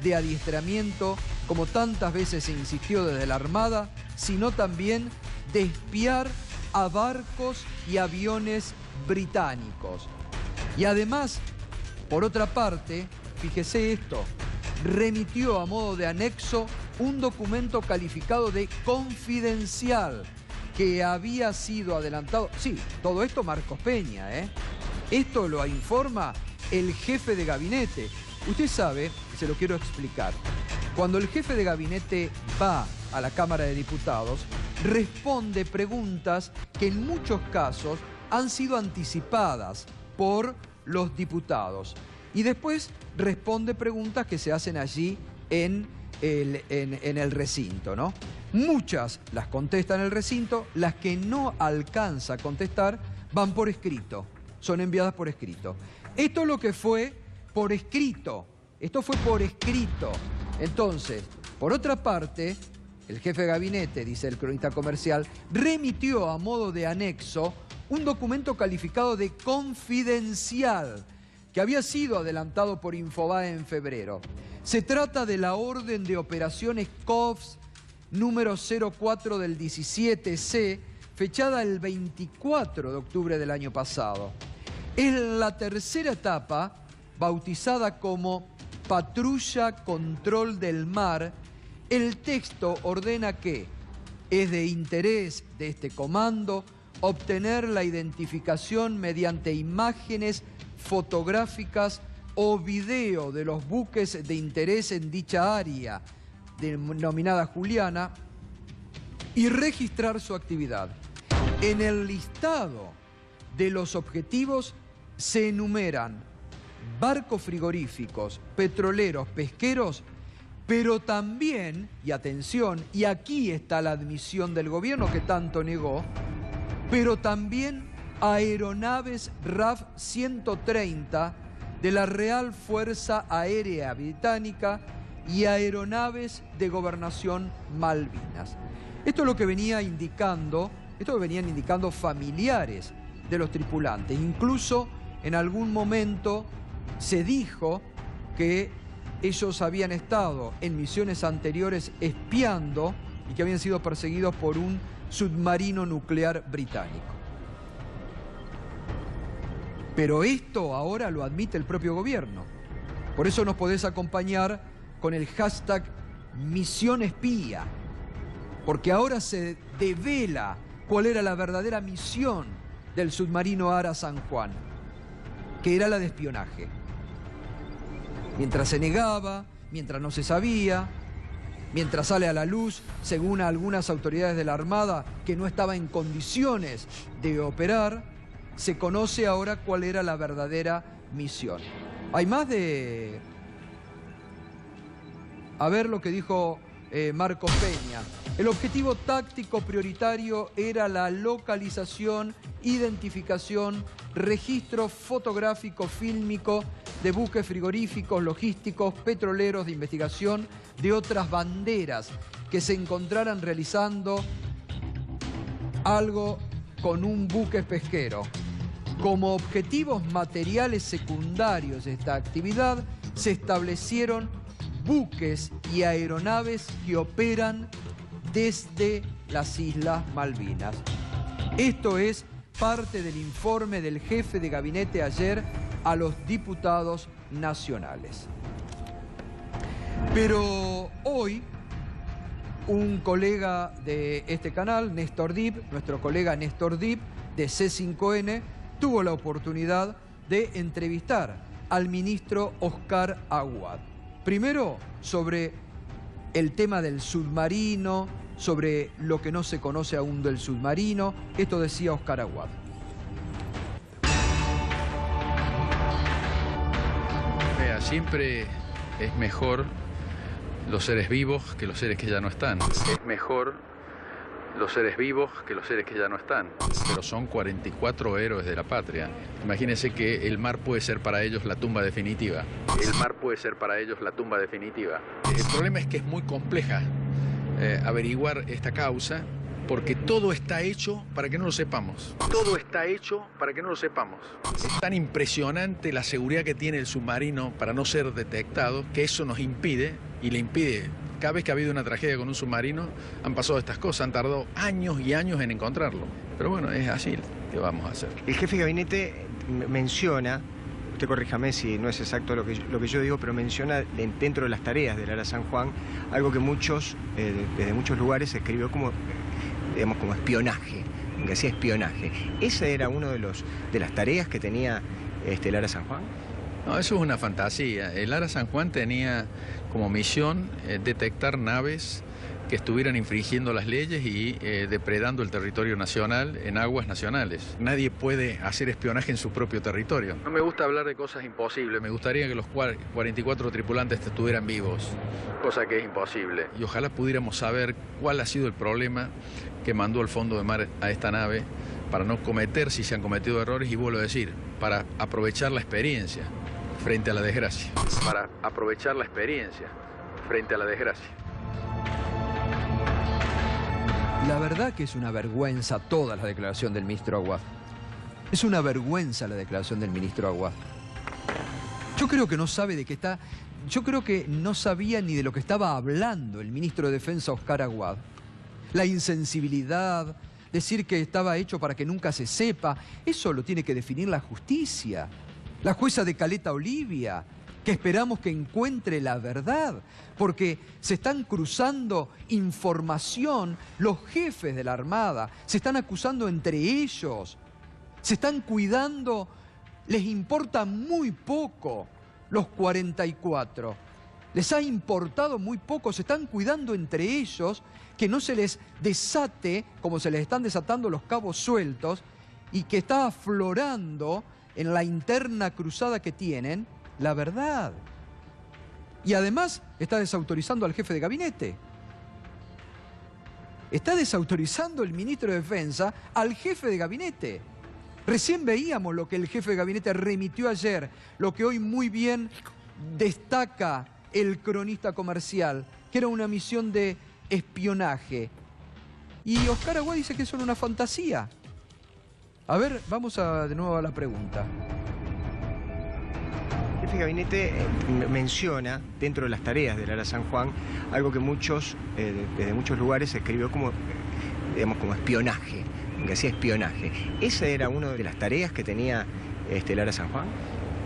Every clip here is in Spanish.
de adiestramiento, como tantas veces se insistió desde la Armada, sino también de espiar a barcos y aviones británicos. Y además, por otra parte, fíjese esto, remitió a modo de anexo un documento calificado de confidencial que había sido adelantado. Sí, todo esto Marcos Peña, ¿eh? Esto lo informa el jefe de gabinete. Usted sabe, se lo quiero explicar, cuando el jefe de gabinete va a la Cámara de Diputados, responde preguntas que en muchos casos han sido anticipadas por los diputados. Y después responde preguntas que se hacen allí en el recinto, ¿no? Muchas las contesta en el recinto, las que no alcanza a contestar van por escrito, son enviadas por escrito. Esto es lo que fue por escrito, esto fue por escrito. Entonces, por otra parte, el jefe de gabinete, dice el cronista comercial, remitió a modo de anexo un documento calificado de confidencial que había sido adelantado por Infobae en febrero. Se trata de la orden de operaciones COVS número 04 del 17C, fechada el 24 de octubre del año pasado. Es la tercera etapa, bautizada como Patrulla Control del Mar. El texto ordena que es de interés de este comando obtener la identificación mediante imágenes fotográficas o video de los buques de interés en dicha área, denominada Juliana, y registrar su actividad. En el listado de los objetivos se enumeran barcos frigoríficos, petroleros, pesqueros, pero también, y atención, y aquí está la admisión del gobierno que tanto negó, pero también aeronaves RAF 130 de la Real Fuerza Aérea Británica y aeronaves de Gobernación Malvinas. Esto es lo que venían indicando familiares de los tripulantes. Incluso en algún momento se dijo que ellos habían estado en misiones anteriores espiando y que habían sido perseguidos por un submarino nuclear británico. Pero esto ahora lo admite el propio gobierno. Por eso nos podés acompañar con el hashtag Misión Espía, porque ahora se devela cuál era la verdadera misión del submarino Ara San Juan, que era la de espionaje. Mientras se negaba, mientras no se sabía, mientras sale a la luz, según algunas autoridades de la Armada, que no estaba en condiciones de operar, se conoce ahora cuál era la verdadera misión. Hay más de... A ver lo que dijo Marcos Peña. El objetivo táctico prioritario era la localización, identificación, registro fotográfico, fílmico de buques frigoríficos, logísticos, petroleros de investigación de otras banderas que se encontraran realizando algo con un buque pesquero. Como objetivos materiales secundarios de esta actividad se establecieron buques y aeronaves que operan desde las Islas Malvinas. Esto es parte del informe del jefe de gabinete ayer a los diputados nacionales. Pero hoy, un colega de este canal, Néstor Dip, nuestro colega Néstor Dip, de C5N, tuvo la oportunidad de entrevistar al ministro Oscar Aguad. Primero, sobre el tema del submarino, sobre lo que no se conoce aún del submarino. Esto decía Oscar Aguad. Vea, siempre es mejor los seres vivos que los seres que ya no están. Es mejor los seres vivos que los seres que ya no están. Pero son 44 héroes de la patria. Imagínense que el mar puede ser para ellos la tumba definitiva. El mar puede ser para ellos la tumba definitiva. El problema es que es muy compleja averiguar esta causa porque todo está hecho para que no lo sepamos. Todo está hecho para que no lo sepamos. Es tan impresionante la seguridad que tiene el submarino para no ser detectado, que eso nos impide, y le impide. Cada vez que ha habido una tragedia con un submarino, han pasado estas cosas, han tardado años y años en encontrarlo. Pero bueno, es así, ¿qué vamos a hacer? El jefe de gabinete menciona, usted corríjame si no es exacto lo que yo digo, pero menciona dentro de las tareas del ARA San Juan algo que muchos, desde muchos lugares se escribió como, digamos, como espionaje, que hacía espionaje. ¿Esa era una de las tareas que tenía el ARA San Juan? No, eso es una fantasía. El ARA San Juan tenía como misión detectar naves que estuvieran infringiendo las leyes y depredando el territorio nacional en aguas nacionales. Nadie puede hacer espionaje en su propio territorio. No me gusta hablar de cosas imposibles, me gustaría que los 44 tripulantes estuvieran vivos, cosa que es imposible. Y ojalá pudiéramos saber cuál ha sido el problema que mandó al fondo de mar a esta nave para no cometer, si se han cometido errores, y vuelvo a decir, para aprovechar la experiencia frente a la desgracia. Para aprovechar la experiencia frente a la desgracia. La verdad que es una vergüenza toda la declaración del ministro Aguad. Es una vergüenza la declaración del ministro Aguad. Yo creo que no sabe de qué está... Yo creo que no sabía ni de lo que estaba hablando el ministro de Defensa, Oscar Aguad. La insensibilidad, decir que estaba hecho para que nunca se sepa, eso lo tiene que definir la justicia. La jueza de Caleta Olivia, que esperamos que encuentre la verdad, porque se están cruzando información, los jefes de la Armada se están acusando entre ellos, se están cuidando, les importa muy poco los 44, les ha importado muy poco, se están cuidando entre ellos, que no se les desate como se les están desatando los cabos sueltos y que está aflorando en la interna cruzada que tienen la verdad. Y además está desautorizando al jefe de gabinete. Está desautorizando el ministro de Defensa al jefe de gabinete. Recién veíamos lo que el jefe de gabinete remitió ayer, lo que hoy muy bien destaca el cronista comercial, que era una misión de espionaje. Y Oscar Aguad dice que son una fantasía. A ver, vamos de nuevo a la pregunta. El jefe de gabinete menciona dentro de las tareas del ARA San Juan algo que muchos, desde muchos lugares se escribió como, digamos, como espionaje, que hacía espionaje. ¿Esa era una de las tareas que tenía el ARA San Juan?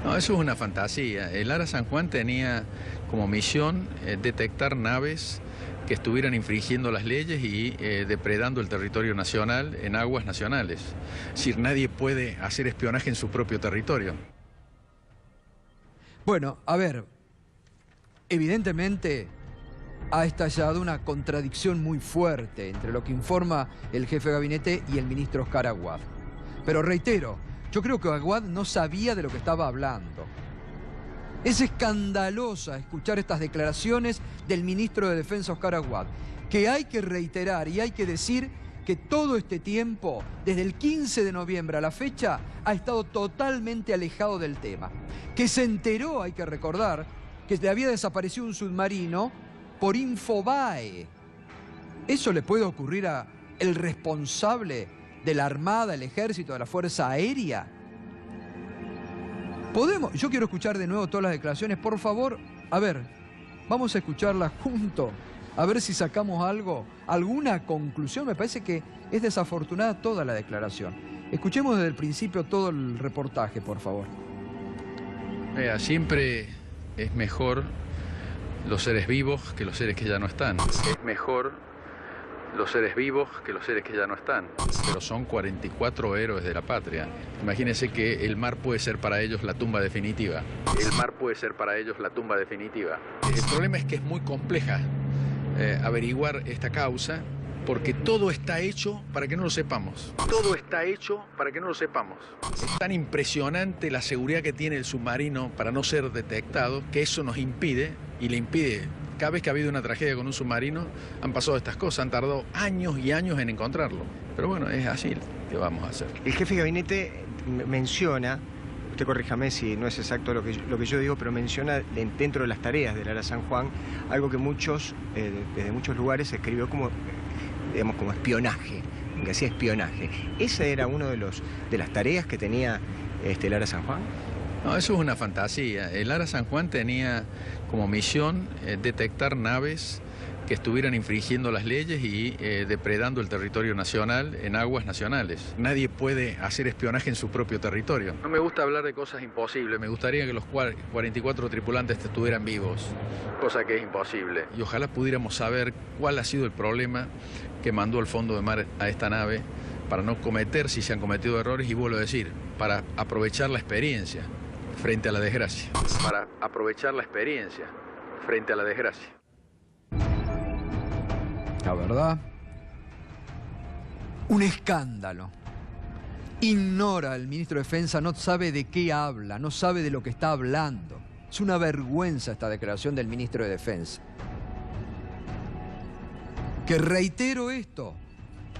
No, eso es una fantasía. El ARA San Juan tenía como misión detectar naves que estuvieran infringiendo las leyes y depredando el territorio nacional en aguas nacionales. Es decir, nadie puede hacer espionaje en su propio territorio. Bueno, a ver, evidentemente ha estallado una contradicción muy fuerte entre lo que informa el jefe de gabinete y el ministro Oscar Aguad. Pero reitero, yo creo que Aguad no sabía de lo que estaba hablando. Es escandalosa escuchar estas declaraciones del ministro de Defensa, Oscar Aguad, que hay que reiterar y hay que decir que todo este tiempo, desde el 15 de noviembre a la fecha, ha estado totalmente alejado del tema. Que se enteró, hay que recordar, que le había desaparecido un submarino por Infobae. ¿Eso le puede ocurrir al responsable de la Armada, el Ejército, de la Fuerza Aérea? Yo quiero escuchar de nuevo todas las declaraciones, por favor. A ver, vamos a escucharlas juntos, a ver si sacamos algo, alguna conclusión. Me parece que es desafortunada toda la declaración. Escuchemos desde el principio todo el reportaje, por favor. Vea, siempre es mejor los seres vivos que los seres que ya no están. Es mejor los seres vivos que los seres que ya no están. Pero son 44 héroes de la patria. Imagínense que el mar puede ser para ellos la tumba definitiva. El mar puede ser para ellos la tumba definitiva. El problema es que es muy compleja averiguar esta causa, porque todo está hecho para que no lo sepamos. Todo está hecho para que no lo sepamos. Es tan impresionante la seguridad que tiene el submarino para no ser detectado, que eso nos impide, y le impide. Cada vez que ha habido una tragedia con un submarino, han pasado estas cosas, han tardado años y años en encontrarlo. Pero bueno, es así, ¿qué vamos a hacer? El jefe de gabinete menciona, usted corríjame si no es exacto lo que yo digo, pero menciona dentro de las tareas del ARA San Juan algo que muchos, desde muchos lugares se escribió como, digamos, como espionaje, que hacía espionaje. ¿Esa era una de las tareas que tenía el Ara San Juan? No, eso es una fantasía. El Ara San Juan tenía como misión detectar naves que estuvieran infringiendo las leyes y depredando el territorio nacional en aguas nacionales. Nadie puede hacer espionaje en su propio territorio. No me gusta hablar de cosas imposibles, me gustaría que los 44 tripulantes estuvieran vivos, cosa que es imposible. Y ojalá pudiéramos saber cuál ha sido el problema que mandó al fondo de mar a esta nave para no cometer, si se han cometido errores, y vuelvo a decir, para aprovechar la experiencia frente a la desgracia. Para aprovechar la experiencia frente a la desgracia. La verdad, un escándalo. Ignora el ministro de Defensa, no sabe de qué habla, no sabe de lo que está hablando. Es una vergüenza esta declaración del ministro de Defensa. Que reitero esto,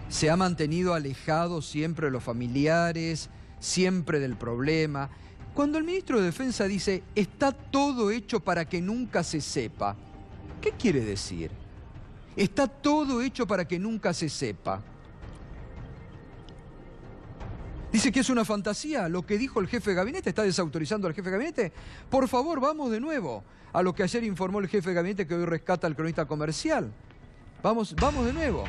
se ha mantenido alejado siempre de los familiares, siempre del problema. Cuando el ministro de Defensa dice, está todo hecho para que nunca se sepa, ¿qué quiere decir? Está todo hecho para que nunca se sepa. Dice que es una fantasía lo que dijo el jefe de gabinete. ¿Está desautorizando al jefe de gabinete? Por favor, vamos de nuevo a lo que ayer informó el jefe de gabinete, que hoy rescata al cronista comercial. Vamos de nuevo.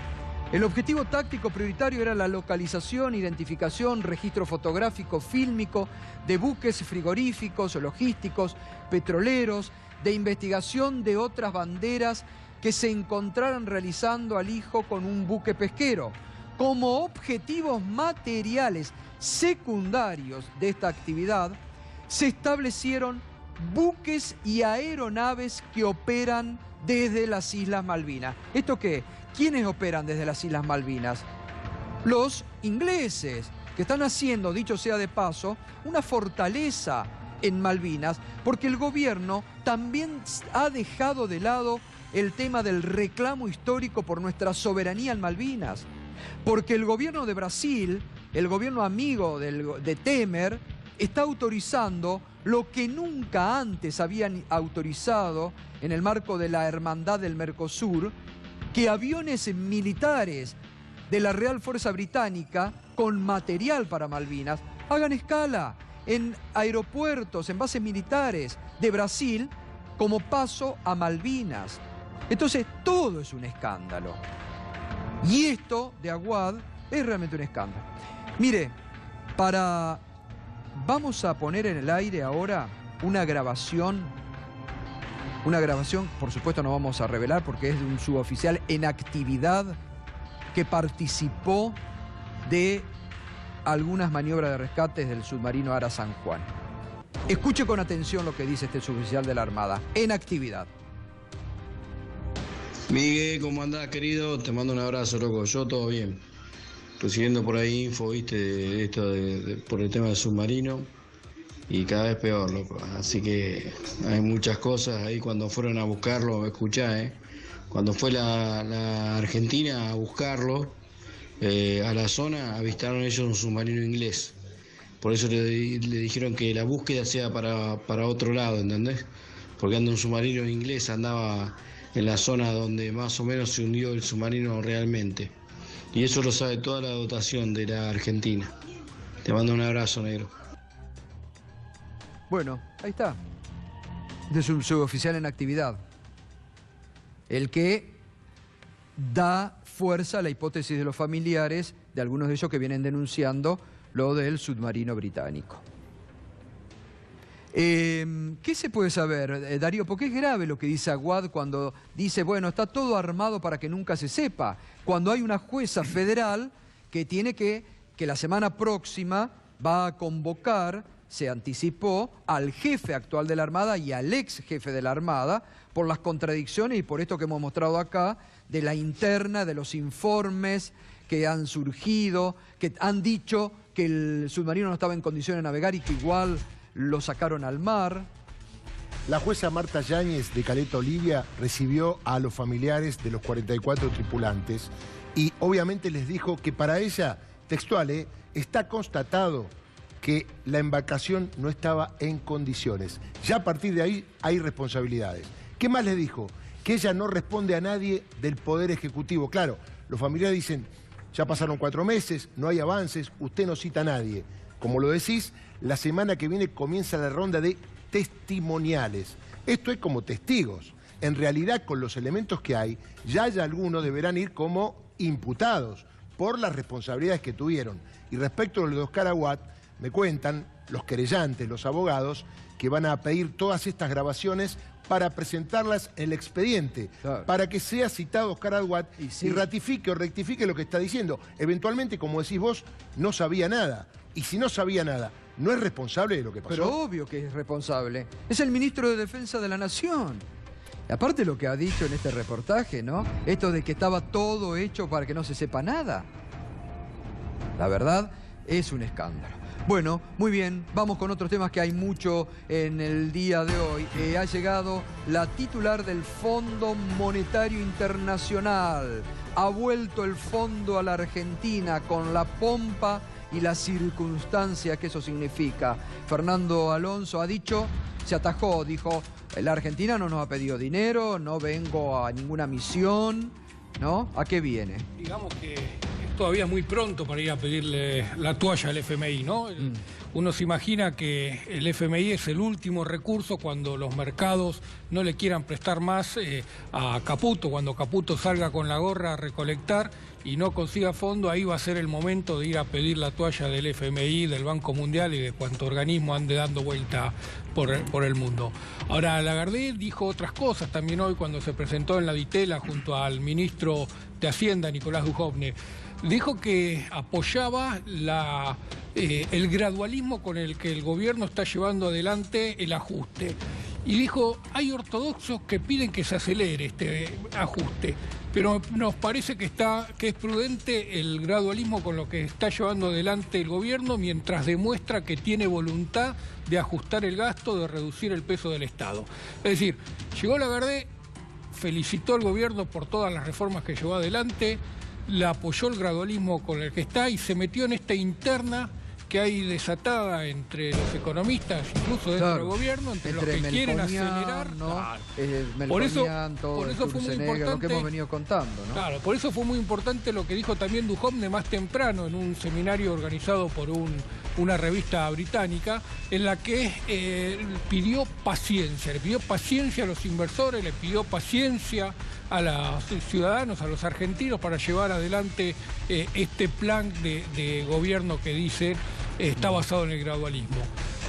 El objetivo táctico prioritario era la localización, identificación, registro fotográfico, fílmico de buques frigoríficos, logísticos, petroleros, de investigación de otras banderas que se encontraran realizando alijo con un buque pesquero. Como objetivos materiales secundarios de esta actividad, se establecieron buques y aeronaves que operan desde las Islas Malvinas. ¿Esto qué? ¿Quiénes operan desde las Islas Malvinas? Los ingleses, que están haciendo, dicho sea de paso, una fortaleza en Malvinas, porque el gobierno también ha dejado de lado el tema del reclamo histórico por nuestra soberanía en Malvinas. Porque el gobierno de Brasil, el gobierno amigo de Temer, está autorizando lo que nunca antes habían autorizado en el marco de la hermandad del Mercosur, que aviones militares de la Real Fuerza Británica con material para Malvinas hagan escala en aeropuertos, en bases militares de Brasil como paso a Malvinas. Entonces, todo es un escándalo. Y esto de Aguad es realmente un escándalo. Mire, vamos a poner en el aire ahora una grabación, por supuesto no vamos a revelar porque es de un suboficial en actividad que participó de algunas maniobras de rescate del submarino Ara San Juan. Escuche con atención lo que dice este suboficial de la Armada, en actividad. Miguel, ¿cómo andás, querido? Te mando un abrazo, loco. Yo todo bien. Recibiendo por ahí info, viste, de esto por el tema del submarino. Y cada vez peor, loco. Así que hay muchas cosas ahí cuando fueron a buscarlo, escuchá, Cuando fue la Argentina a buscarlo, a la zona, avistaron ellos un submarino inglés. Por eso le dijeron que la búsqueda sea para otro lado, ¿entendés? Porque anda un submarino inglés, andaba en la zona donde más o menos se hundió el submarino realmente. Y eso lo sabe toda la dotación de la Argentina. Te mando un abrazo, negro. Bueno, ahí está. Este es un suboficial en actividad. El que da fuerza a la hipótesis de los familiares de algunos de ellos que vienen denunciando lo del submarino británico. ¿Qué se puede saber, Darío? Porque es grave lo que dice Aguad cuando dice, bueno, está todo armado para que nunca se sepa. Cuando hay una jueza federal que tiene que la semana próxima va a convocar, se anticipó, al jefe actual de la Armada y al ex jefe de la Armada por las contradicciones y por esto que hemos mostrado acá, de la interna, de los informes que han surgido, que han dicho que el submarino no estaba en condiciones de navegar y que igual lo sacaron al mar. La jueza Marta Yáñez de Caleta Olivia recibió a los familiares de los 44 tripulantes y obviamente les dijo que para ella, textual, está constatado que la embarcación no estaba en condiciones. Ya a partir de ahí hay responsabilidades. ¿Qué más les dijo? Que ella no responde a nadie del Poder Ejecutivo. Claro, los familiares dicen, ya pasaron 4 meses, no hay avances, usted no cita a nadie. Como lo decís, la semana que viene comienza la ronda de testimoniales. Esto es como testigos. En realidad, con los elementos que hay, ya algunos deberán ir como imputados por las responsabilidades que tuvieron. Y respecto a los de Oscar Aguad, me cuentan los querellantes, los abogados, que van a pedir todas estas grabaciones para presentarlas en el expediente, claro, para que sea citado Oscar Aguad y ratifique o rectifique lo que está diciendo. Eventualmente, como decís vos, no sabía nada. Y si no sabía nada, ¿no es responsable de lo que pasó? Pero obvio que es responsable. Es el ministro de Defensa de la Nación. Y aparte lo que ha dicho en este reportaje, ¿no? Esto de que estaba todo hecho para que no se sepa nada. La verdad, es un escándalo. Bueno, muy bien, vamos con otros temas que hay mucho en el día de hoy. Ha llegado la titular del Fondo Monetario Internacional. Ha vuelto el fondo a la Argentina con la pompa y la circunstancia que eso significa. Fernando Alonso ha dicho, se atajó, dijo, la Argentina no nos ha pedido dinero, no vengo a ninguna misión, ¿no? ¿A qué viene? Digamos que es todavía muy pronto para ir a pedirle la toalla al FMI, ¿no? Uno se imagina que el FMI es el último recurso cuando los mercados no le quieran prestar más a Caputo, cuando Caputo salga con la gorra a recolectar y no consiga fondo, ahí va a ser el momento de ir a pedir la toalla del FMI, del Banco Mundial y de cuanto organismo ande dando vuelta por el mundo. Ahora, Lagarde dijo otras cosas también hoy cuando se presentó en la Ditela junto al ministro de Hacienda, Nicolás Dujovne. Dijo que apoyaba el gradualismo con el que el gobierno está llevando adelante el ajuste. Y dijo, hay ortodoxos que piden que se acelere este ajuste, pero nos parece que es prudente el gradualismo con lo que está llevando adelante el gobierno mientras demuestra que tiene voluntad de ajustar el gasto, de reducir el peso del Estado. Es decir, llegó Lagarde, felicitó al gobierno por todas las reformas que llevó adelante, le apoyó el gradualismo con el que está y se metió en esta interna que hay desatada entre los economistas, incluso dentro del gobierno, entre los que quieren acelerar. ¿No? Claro. Por eso fue muy importante lo que hemos venido contando, ¿no? Claro, por eso fue muy importante lo que dijo también Dujovne más temprano en un seminario organizado por una revista británica, en la que pidió paciencia, le pidió paciencia a los inversores, le pidió paciencia a los ciudadanos, a los argentinos, para llevar adelante este plan de gobierno que dice está basado en el gradualismo.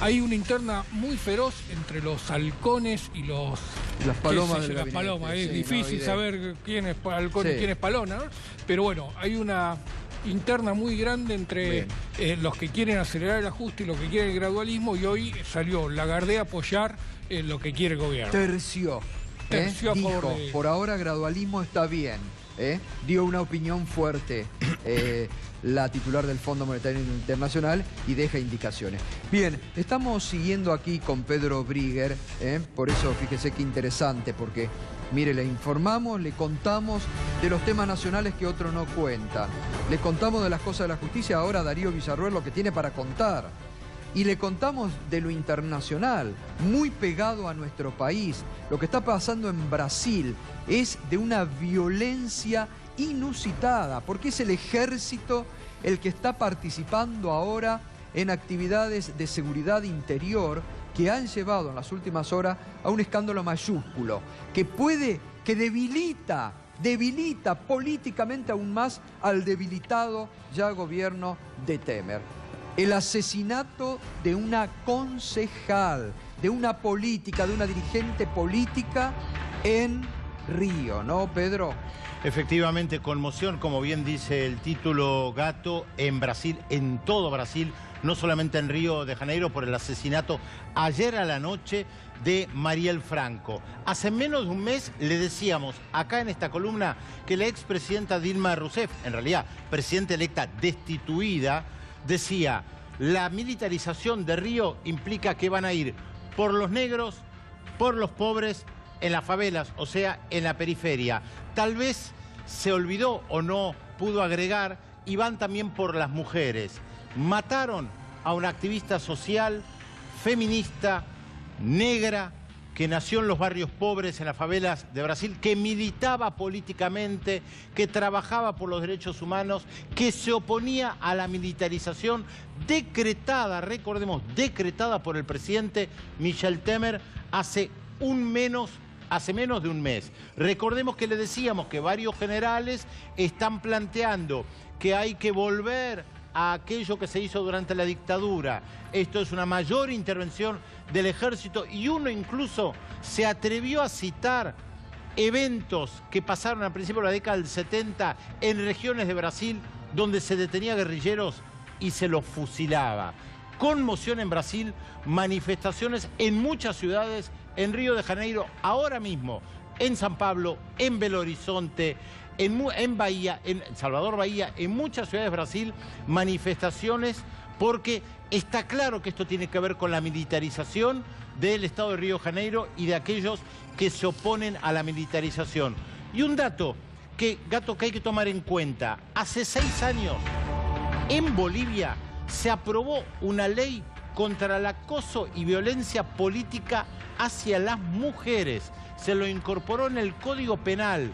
Hay una interna muy feroz entre los halcones y las palomas del las gabinete. Palomas. Es difícil saber quién es halcón y quién es paloma, ¿no? Pero bueno, hay una interna muy grande entre los que quieren acelerar el ajuste y los que quieren el gradualismo, y hoy salió Lagarde a apoyar lo que quiere el gobierno. Terció dijo, por ahora gradualismo está bien. Dio una opinión fuerte la titular del Fondo Monetario Internacional y deja indicaciones. Bien, estamos siguiendo aquí con Pedro Brigger, por eso fíjese qué interesante, porque mire, le informamos, le contamos de los temas nacionales que otros no cuentan. Le contamos de las cosas de la justicia, ahora Darío Villarruel lo que tiene para contar. Y le contamos de lo internacional, muy pegado a nuestro país. Lo que está pasando en Brasil es de una violencia inusitada, porque es el ejército el que está participando ahora en actividades de seguridad interior que han llevado en las últimas horas a un escándalo mayúsculo, que debilita políticamente aún más al debilitado ya gobierno de Temer. El asesinato de una concejal, de una política, de una dirigente política en Río, ¿no, Pedro? Efectivamente, conmoción, como bien dice el título, Gato, en Brasil, en todo Brasil, no solamente en Río de Janeiro, por el asesinato ayer a la noche de Marielle Franco. Hace menos de un mes le decíamos acá en esta columna que la expresidenta Dilma Rousseff, en realidad presidenta electa destituida, decía, la militarización de Río implica que van a ir por los negros, por los pobres, en las favelas, o sea, en la periferia. Tal vez se olvidó o no pudo agregar, y van también por las mujeres. Mataron a una activista social, feminista, negra, que nació en los barrios pobres, en las favelas de Brasil, que militaba políticamente, que trabajaba por los derechos humanos, que se oponía a la militarización decretada, recordemos, decretada por el presidente Michel Temer hace menos de un mes. Recordemos que le decíamos que varios generales están planteando que hay que volver a aquello que se hizo durante la dictadura. Esto es una mayor intervención del ejército y uno incluso se atrevió a citar eventos que pasaron a principios de la década del 70 en regiones de Brasil donde se detenía guerrilleros y se los fusilaba. Conmoción en Brasil, manifestaciones en muchas ciudades, en Río de Janeiro, ahora mismo, en San Pablo, en Belo Horizonte, en Bahía, en Salvador Bahía, en muchas ciudades de Brasil, manifestaciones porque está claro que esto tiene que ver con la militarización del Estado de Río de Janeiro y de aquellos que se oponen a la militarización. Y un dato que hay que tomar en cuenta, hace 6 años en Bolivia se aprobó una ley contra el acoso y violencia política hacia las mujeres. Se lo incorporó en el Código Penal.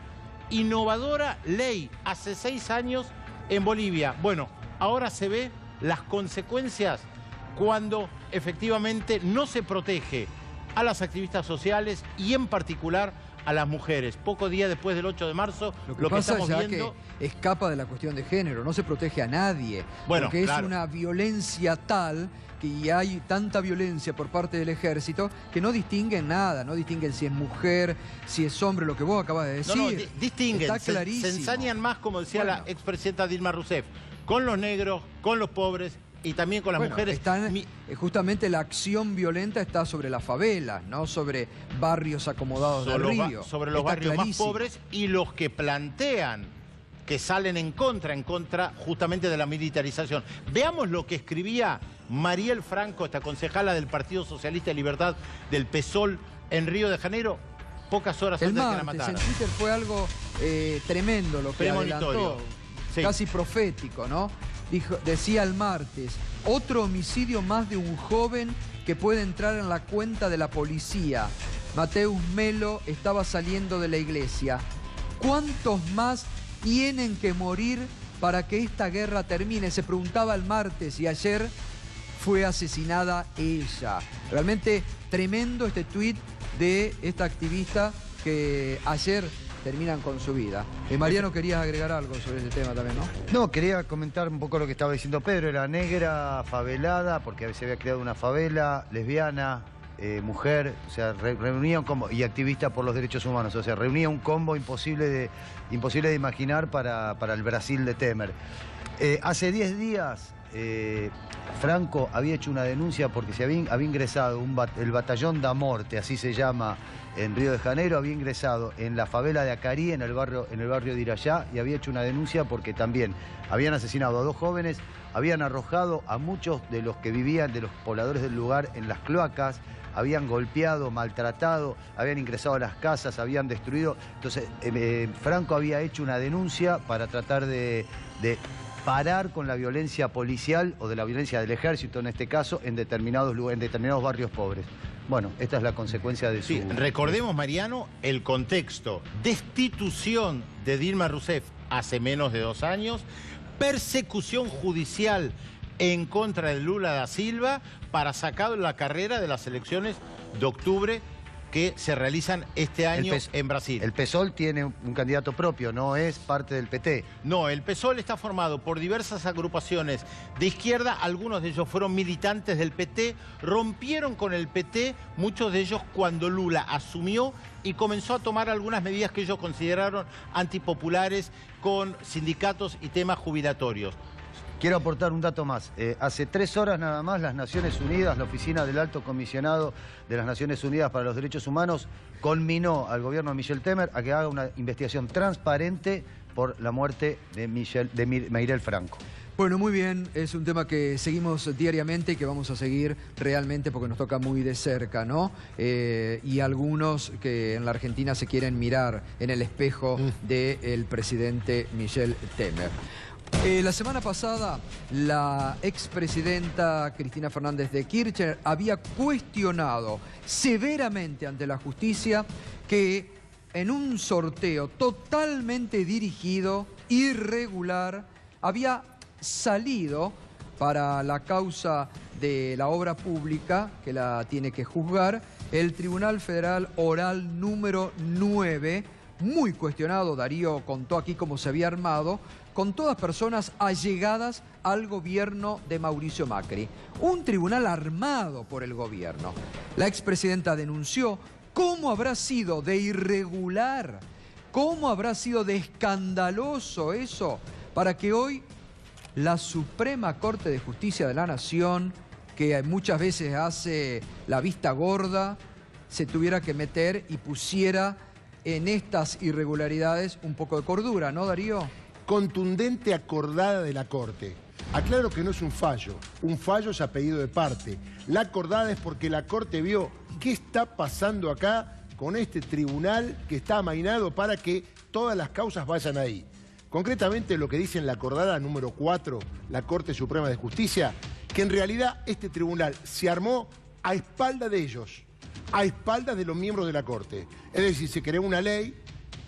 Innovadora ley hace 6 años en Bolivia. Bueno, ahora se ve las consecuencias cuando efectivamente no se protege a las activistas sociales y en particular a las mujeres. Pocos días después del 8 de marzo, lo que estamos viendo... que escapa de la cuestión de género, no se protege a nadie, bueno, porque claro, es una violencia tal que hay tanta violencia por parte del ejército que no distinguen nada, no distinguen si es mujer, si es hombre, lo que vos acabas de decir. No, distinguen, está clarísimo. se ensañan más, como decía la expresidenta Dilma Rousseff, con los negros, con los pobres y también con las mujeres. Justamente la acción violenta está sobre las favelas, no sobre barrios acomodados del Río. Sobre los barrios más pobres y los que plantean que salen en contra justamente de la militarización. Veamos lo que escribía Mariel Franco, esta concejala del Partido Socialista de Libertad del PSOL en Río de Janeiro, pocas horas antes de que la mataran. En Twitter fue algo tremendo lo que adelantó, sí, casi profético, ¿no? Decía el martes, otro homicidio más de un joven que puede entrar en la cuenta de la policía. Mateus Melo estaba saliendo de la iglesia. ¿Cuántos más tienen que morir para que esta guerra termine? Se preguntaba el martes y ayer fue asesinada ella. Realmente tremendo este tuit de esta activista que ayer terminan con su vida. Mariano, querías agregar algo sobre este tema también, ¿no? No, quería comentar un poco lo que estaba diciendo Pedro. Era negra, favelada, porque se había creado una favela, lesbiana, mujer, o sea, reunía un combo, y activista por los derechos humanos, o sea, reunía un combo imposible de imaginar para el Brasil de Temer. Hace 10 días Franco había hecho una denuncia porque se había ingresado el batallón da Morte, así se llama en Río de Janeiro, había ingresado en la favela de Acarí, en el barrio de Irayá, y había hecho una denuncia porque también habían asesinado a 2 jóvenes, habían arrojado a muchos de los que vivían, de los pobladores del lugar, en las cloacas, habían golpeado, maltratado, habían ingresado a las casas, habían destruido. Entonces, Franco había hecho una denuncia para tratar de parar con la violencia policial o de la violencia del ejército, en este caso, en determinados barrios pobres. Bueno, esta es la consecuencia de su... Sí, recordemos, Mariano, el contexto. Destitución de Dilma Rousseff hace menos de 2 años, persecución judicial en contra de Lula da Silva para sacarlo de la carrera de las elecciones de octubre que se realizan este año en Brasil. El PSOL tiene un candidato propio, no es parte del PT. No, el PSOL está formado por diversas agrupaciones de izquierda, algunos de ellos fueron militantes del PT, rompieron con el PT, muchos de ellos cuando Lula asumió y comenzó a tomar algunas medidas que ellos consideraron antipopulares con sindicatos y temas jubilatorios. Quiero aportar un dato más. Hace 3 horas nada más las Naciones Unidas, la Oficina del Alto Comisionado de las Naciones Unidas para los Derechos Humanos, conminó al gobierno de Michel Temer a que haga una investigación transparente por la muerte de Mariel Franco. Bueno, muy bien, es un tema que seguimos diariamente y que vamos a seguir realmente porque nos toca muy de cerca, ¿no? Y algunos que en la Argentina se quieren mirar en el espejo del presidente Michel Temer. La semana pasada, la expresidenta Cristina Fernández de Kirchner había cuestionado severamente ante la justicia que en un sorteo totalmente dirigido, irregular, había salido para la causa de la obra pública, que la tiene que juzgar, el Tribunal Federal Oral número 9, muy cuestionado, Darío contó aquí cómo se había armado, con todas personas allegadas al gobierno de Mauricio Macri. Un tribunal armado por el gobierno. La expresidenta denunció cómo habrá sido de irregular, cómo habrá sido de escandaloso eso, para que hoy la Suprema Corte de Justicia de la Nación, que muchas veces hace la vista gorda, se tuviera que meter y pusiera en estas irregularidades un poco de cordura, ¿no, Darío? Contundente acordada de la Corte. Aclaro que no es un fallo es a pedido de parte. La acordada es porque la Corte vio qué está pasando acá con este tribunal que está amainado para que todas las causas vayan ahí. Concretamente lo que dice en la acordada número 4, la Corte Suprema de Justicia, que en realidad este tribunal se armó a espaldas de ellos, a espaldas de los miembros de la Corte. Es decir, se creó una ley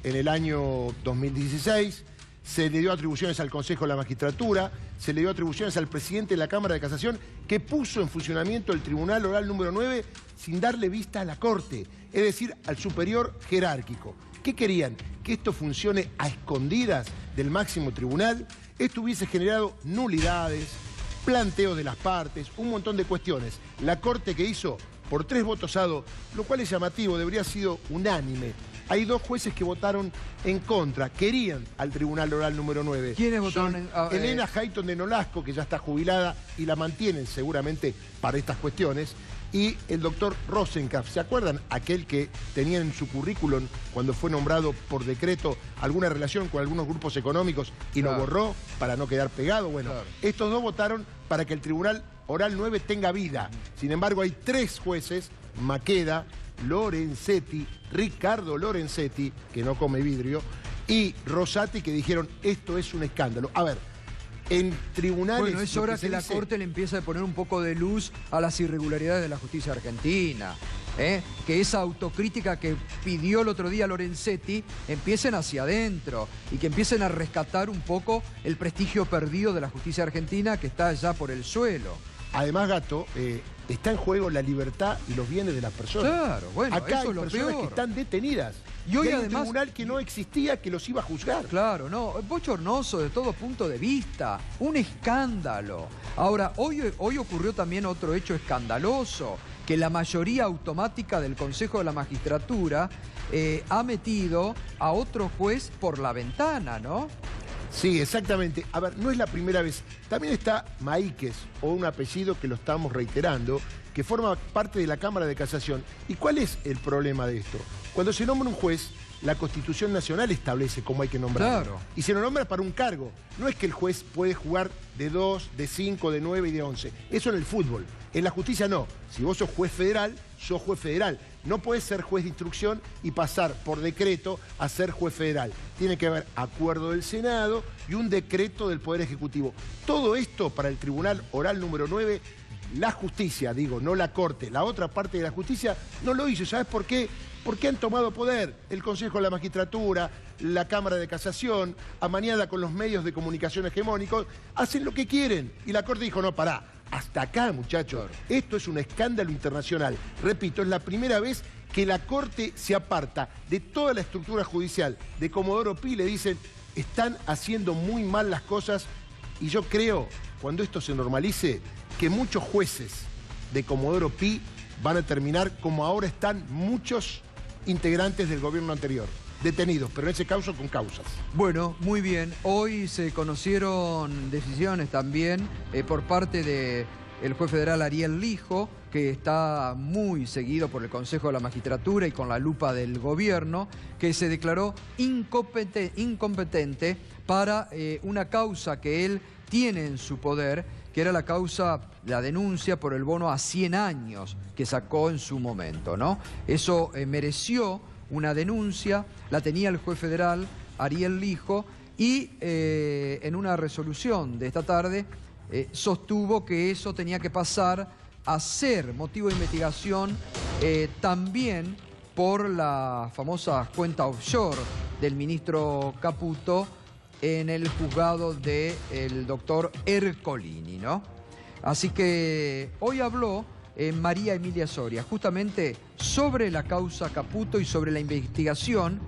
en el año 2016, se le dio atribuciones al Consejo de la Magistratura, se le dio atribuciones al presidente de la Cámara de Casación, que puso en funcionamiento el Tribunal Oral número 9 sin darle vista a la Corte, es decir, al superior jerárquico. ¿Qué querían? Que esto funcione a escondidas del máximo tribunal. Esto hubiese generado nulidades, planteos de las partes, un montón de cuestiones. La Corte que hizo por 3 votos a 2, lo cual es llamativo, debería haber sido unánime. Hay 2 jueces que votaron en contra, querían al Tribunal Oral número 9. ¿Quiénes votaron en Elena Hayton de Nolasco, que ya está jubilada y la mantienen seguramente para estas cuestiones, y el doctor Rosenkopf. ¿Se acuerdan? Aquel que tenía en su currículum, cuando fue nombrado por decreto, alguna relación con algunos grupos económicos y lo borró para no quedar pegado. Bueno, estos 2 votaron para que el Tribunal Oral 9 tenga vida. Sin embargo, hay 3 jueces, Maqueda, Lorenzetti, Ricardo Lorenzetti, que no come vidrio, y Rosati, que dijeron, esto es un escándalo. A ver, en tribunales... Bueno, es hora que la Corte le empiece a poner un poco de luz a las irregularidades de la justicia argentina. Que esa autocrítica que pidió el otro día Lorenzetti empiecen hacia adentro y que empiecen a rescatar un poco el prestigio perdido de la justicia argentina, que está ya por el suelo. Además, Gato, está en juego la libertad y los bienes de las personas. Claro, bueno, acá eso hay es lo personas peor. que están detenidas. Y hoy hay además un tribunal que no existía que los iba a juzgar. Claro, no, bochornoso de todo punto de vista, un escándalo. Ahora, hoy ocurrió también otro hecho escandaloso, que la mayoría automática del Consejo de la Magistratura ha metido a otro juez por la ventana, ¿no? Sí, exactamente. A ver, no es la primera vez. También está Maíquez, o un apellido que lo estamos reiterando, que forma parte de la Cámara de Casación. ¿Y cuál es el problema de esto? Cuando se nombra un juez, la Constitución Nacional establece cómo hay que nombrarlo. Claro. Y se lo nombra para un cargo. No es que el juez puede jugar de 2, de 5, de 9 y de 11. Eso en el fútbol. En la justicia no. Si vos sos juez federal, sos juez federal. No podés ser juez de instrucción y pasar por decreto a ser juez federal. Tiene que haber acuerdo del Senado y un decreto del Poder Ejecutivo. Todo esto para el Tribunal Oral número 9, la justicia, digo, no la Corte, la otra parte de la justicia no lo hizo. ¿Sabes por qué? Porque han tomado poder el Consejo de la Magistratura, la Cámara de Casación, amañada con los medios de comunicación hegemónicos, hacen lo que quieren. Y la Corte dijo, no, pará, hasta acá, muchachos. Esto es un escándalo internacional. Repito, es la primera vez que la Corte se aparta de toda la estructura judicial de Comodoro Pi. Le dicen, están haciendo muy mal las cosas. Y yo creo, cuando esto se normalice, que muchos jueces de Comodoro Pi van a terminar como ahora están muchos integrantes del gobierno anterior, detenidos, pero en ese caso con causas. Bueno, muy bien. Hoy se conocieron decisiones también por parte del juez federal Ariel Lijo, que está muy seguido por el Consejo de la Magistratura y con la lupa del gobierno, que se declaró incompetente para una causa que él tiene en su poder, que era la denuncia por el bono a 100 años que sacó en su momento, ¿no? Eso mereció una denuncia, la tenía el juez federal Ariel Lijo, Y en una resolución de esta tarde sostuvo que eso tenía que pasar a ser motivo de investigación también por la famosa cuenta offshore del ministro Caputo en el juzgado del doctor Ercolini, ¿no? Así que hoy habló María Emilia Soria justamente sobre la causa Caputo y sobre la investigación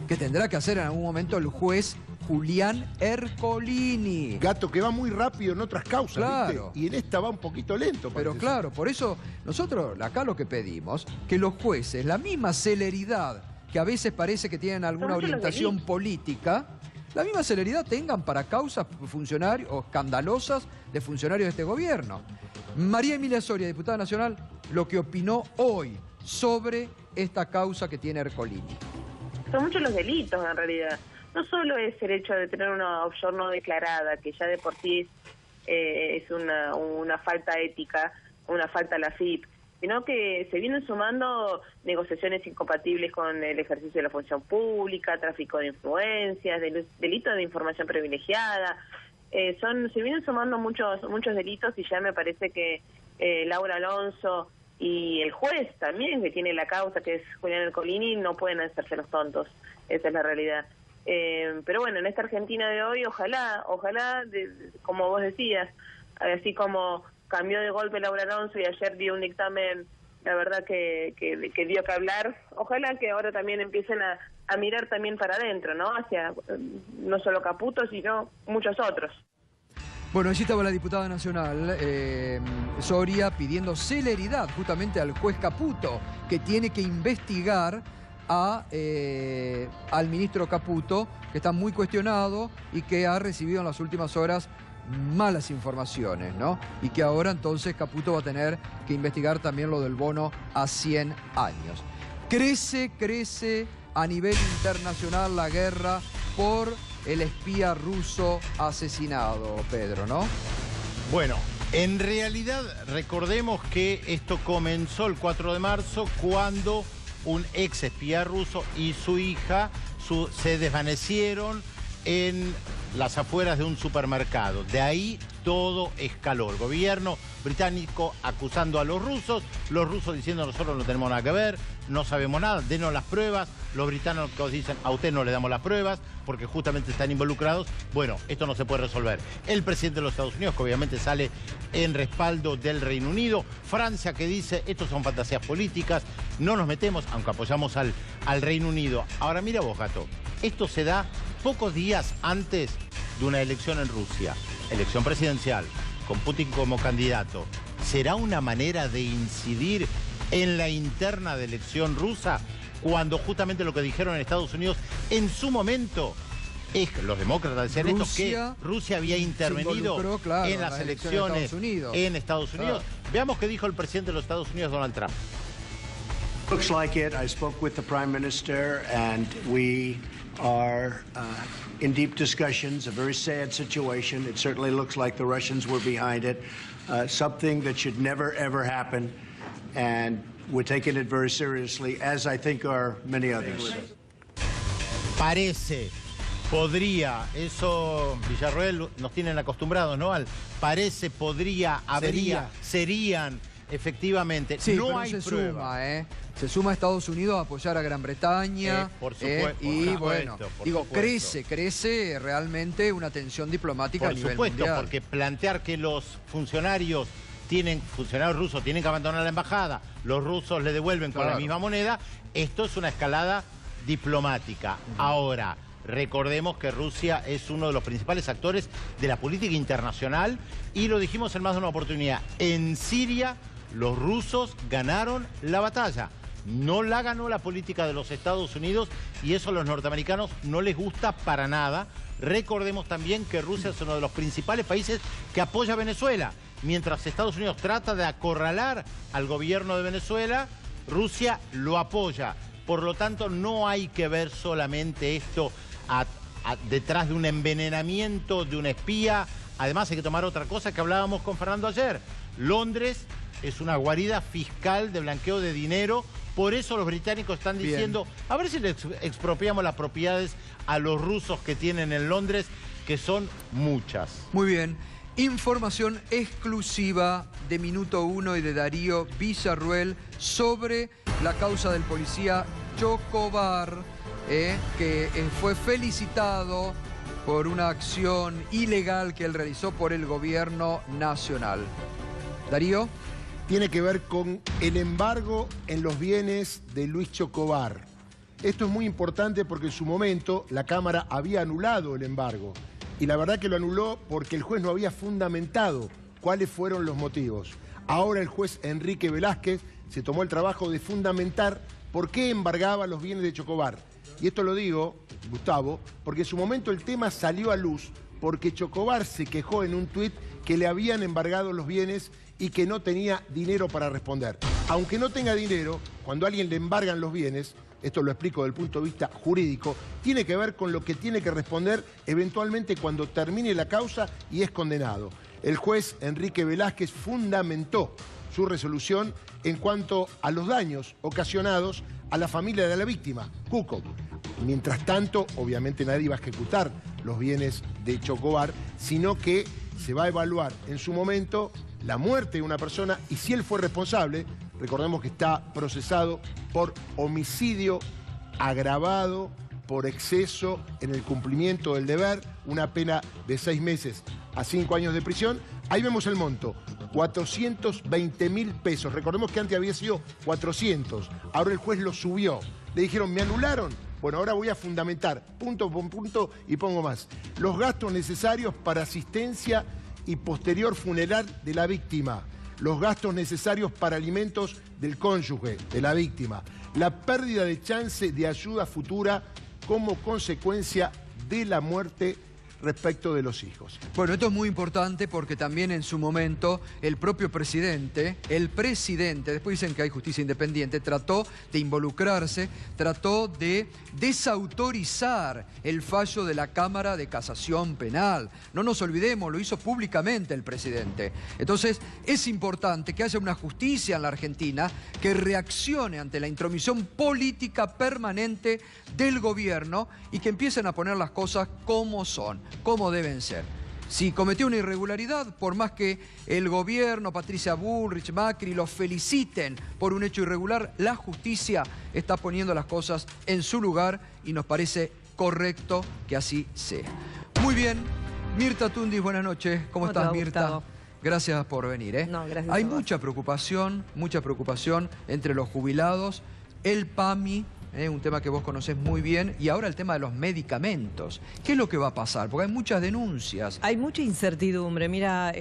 que tendrá que hacer en algún momento el juez Julián Ercolini. Gato, que va muy rápido en otras causas, claro, ¿viste? Y en esta va un poquito lento. Pero claro, por eso nosotros acá lo que pedimos, que los jueces, la misma celeridad que a veces parece que tienen alguna orientación política, la misma celeridad tengan para causas funcionarios o escandalosas de funcionarios de este gobierno. María Emilia Soria, diputada nacional, lo que opinó hoy sobre esta causa que tiene Ercolini. Son muchos los delitos en realidad. No solo es el hecho de tener una offshore no declarada, que ya de por sí es una falta ética, una falta a la FIP, sino que se vienen sumando negociaciones incompatibles con el ejercicio de la función pública, tráfico de influencias, delito de información privilegiada. Se vienen sumando muchos delitos y ya me parece que Laura Alonso y el juez también, que tiene la causa, que es Julián Ercolini, no pueden hacerse los tontos. Esa es la realidad. Pero bueno, en esta Argentina de hoy, ojalá, como vos decías, así como cambió de golpe Laura Alonso y ayer dio un dictamen, la verdad que dio que hablar, ojalá que ahora también empiecen a mirar también para adentro, ¿no? Hacia no solo Caputo, sino muchos otros. Bueno, allí estaba la diputada nacional, Soria, pidiendo celeridad justamente al juez Caputo, que tiene que investigar al ministro Caputo, que está muy cuestionado y que ha recibido en las últimas horas malas informaciones, ¿no? Y que ahora entonces Caputo va a tener que investigar también lo del bono a 100 años. Crece a nivel internacional la guerra por el espía ruso asesinado, Pedro, ¿no? Bueno, en realidad recordemos que esto comenzó el 4 de marzo cuando un ex espía ruso y su hija se desvanecieron en las afueras de un supermercado. De ahí todo escaló. El gobierno británico acusando a los rusos diciendo nosotros no tenemos nada que ver, no sabemos nada, denos las pruebas. Los británicos dicen a usted no le damos las pruebas porque justamente están involucrados. Bueno, esto no se puede resolver. El presidente de los Estados Unidos, que obviamente sale en respaldo del Reino Unido. Francia, que dice estos son fantasías políticas, no nos metemos, aunque apoyamos al Reino Unido. Ahora mira vos, Gato, esto se da pocos días antes de una elección en Rusia, elección presidencial, con Putin como candidato. ¿Será una manera de incidir en la interna de elección rusa cuando justamente lo que dijeron en Estados Unidos en su momento es que los demócratas decían esto, que Rusia había intervenido en las elecciones en Estados Unidos? Veamos qué dijo el presidente de los Estados Unidos, Donald Trump. Looks like it. I spoke with the Prime Minister and we are in deep discussions, a very sad situation. It certainly looks like the Russians were behind it, something that should never, ever happen. And we're taking it very seriously, as I think are many others. Parece, podría, eso Villarroel nos tienen acostumbrados, ¿no? Al parece, podría, habría, serían, efectivamente. Sí, no pero hay se prueba. suma, Se suma a Estados Unidos a apoyar a Gran Bretaña. Por supuesto. Y bueno, digo, crece realmente una tensión diplomática a nivel mundial. Por supuesto, porque plantear que los funcionarios rusos tienen que abandonar la embajada, los rusos le devuelven con la misma moneda, esto es una escalada diplomática. Ahora, recordemos que Rusia es uno de los principales actores de la política internacional y lo dijimos en más de una oportunidad. En Siria, los rusos ganaron la batalla. No la ganó la política de los Estados Unidos y eso a los norteamericanos no les gusta para nada. Recordemos también que Rusia es uno de los principales países que apoya a Venezuela. Mientras Estados Unidos trata de acorralar al gobierno de Venezuela, Rusia lo apoya. Por lo tanto, no hay que ver solamente esto detrás de un envenenamiento de un espía. Además, hay que tomar otra cosa que hablábamos con Fernando ayer. Londres es una guarida fiscal de blanqueo de dinero Por eso los británicos están diciendo, a ver si les expropiamos las propiedades a los rusos que tienen en Londres, que son muchas. Muy bien. Información exclusiva de Minuto 1 y de Darío Villarruel sobre la causa del policía Chocobar, que fue felicitado por una acción ilegal que él realizó por el gobierno nacional. Darío. Tiene que ver con el embargo en los bienes de Luis Chocobar. Esto es muy importante porque en su momento la Cámara había anulado el embargo. Y la verdad que lo anuló porque el juez no había fundamentado cuáles fueron los motivos. Ahora el juez Enrique Velázquez se tomó el trabajo de fundamentar por qué embargaba los bienes de Chocobar. Y esto lo digo, Gustavo, porque en su momento el tema salió a luz porque Chocobar se quejó en un tuit que le habían embargado los bienes y que no tenía dinero para responder. Aunque no tenga dinero, cuando a alguien le embargan los bienes, esto lo explico desde el punto de vista jurídico, tiene que ver con lo que tiene que responder eventualmente cuando termine la causa y es condenado. El juez Enrique Velázquez fundamentó su resolución en cuanto a los daños ocasionados a la familia de la víctima, Cuco. Mientras tanto, obviamente nadie va a ejecutar los bienes de Chocobar, sino que se va a evaluar en su momento la muerte de una persona y si él fue responsable, recordemos que está procesado por homicidio agravado por exceso en el cumplimiento del deber, una pena de 6 meses a 5 años de prisión. Ahí vemos el monto, 420.000 pesos. Recordemos que antes había sido 400, ahora el juez lo subió. Le dijeron, me anularon. Bueno, ahora voy a fundamentar, punto por punto, y pongo más. Los gastos necesarios para asistencia y posterior funeral de la víctima. Los gastos necesarios para alimentos del cónyuge de la víctima. La pérdida de chance de ayuda futura como consecuencia de la muerte respecto de los hijos. Bueno, esto es muy importante porque también en su momento el propio presidente, después dicen que hay justicia independiente, trató de involucrarse, trató de desautorizar el fallo de la Cámara de Casación Penal. No nos olvidemos, lo hizo públicamente el presidente. Entonces, es importante que haya una justicia en la Argentina que reaccione ante la intromisión política permanente del gobierno y que empiecen a poner las cosas como son, como deben ser. Si cometió una irregularidad, por más que el gobierno, Patricia Bullrich, Macri, los feliciten por un hecho irregular, la justicia está poniendo las cosas en su lugar y nos parece correcto que así sea. Muy bien, Mirta Tundis, buenas noches. ¿Cómo estás, Mirta? Gustavo. Gracias por venir. No, gracias. Hay mucha preocupación entre los jubilados, el PAMI, un tema que vos conocés muy bien, y ahora el tema de los medicamentos. ¿Qué es lo que va a pasar? Porque hay muchas denuncias. Hay mucha incertidumbre. Mira,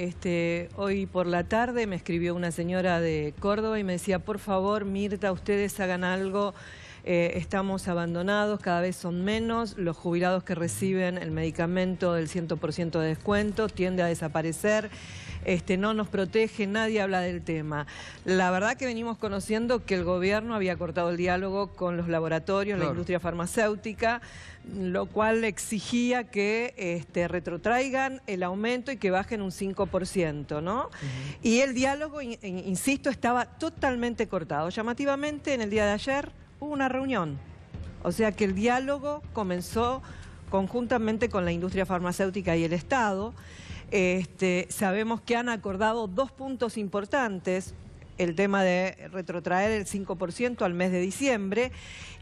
hoy por la tarde me escribió una señora de Córdoba y me decía, por favor, Mirta, ustedes hagan algo. Estamos abandonados, cada vez son menos. Los jubilados que reciben el medicamento del 100% de descuento tiende a desaparecer. No nos protege, nadie habla del tema. La verdad que venimos conociendo que el gobierno había cortado el diálogo con los laboratorios, claro, la industria farmacéutica, lo cual exigía que retrotraigan el aumento y que bajen un 5%, ¿no? Y el diálogo, insisto, estaba totalmente cortado. Llamativamente, en el día de ayer hubo una reunión. O sea que el diálogo comenzó conjuntamente con la industria farmacéutica y el Estado. Sabemos que han acordado 2 puntos importantes, el tema de retrotraer el 5% al mes de diciembre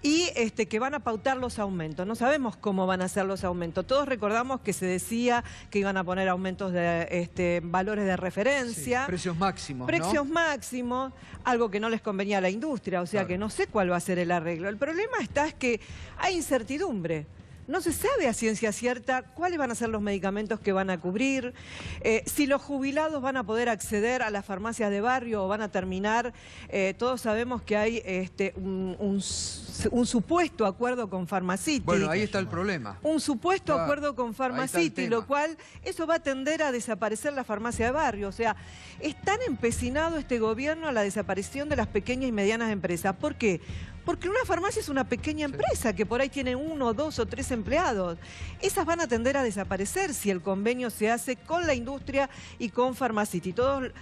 y que van a pautar los aumentos. No sabemos cómo van a ser los aumentos. Todos recordamos que se decía que iban a poner aumentos de valores de referencia. Sí, precios máximos, Precios máximos, algo que no les convenía a la industria, o sea claro, que no sé cuál va a ser el arreglo. El problema es que hay incertidumbre. No se sabe a ciencia cierta cuáles van a ser los medicamentos que van a cubrir, si los jubilados van a poder acceder a las farmacias de barrio o van a terminar. Todos sabemos que hay un supuesto acuerdo con Pharmacity. Bueno, ahí está el problema. Un supuesto acuerdo con Pharmacity, lo cual eso va a tender a desaparecer la farmacia de barrio. O sea, es tan empecinado este gobierno a la desaparición de las pequeñas y medianas empresas. ¿Por qué? Porque una farmacia es una pequeña empresa que por ahí tiene 1, 2 o 3 empleados. Esas van a tender a desaparecer si el convenio se hace con la industria y con Pharmacity. Todos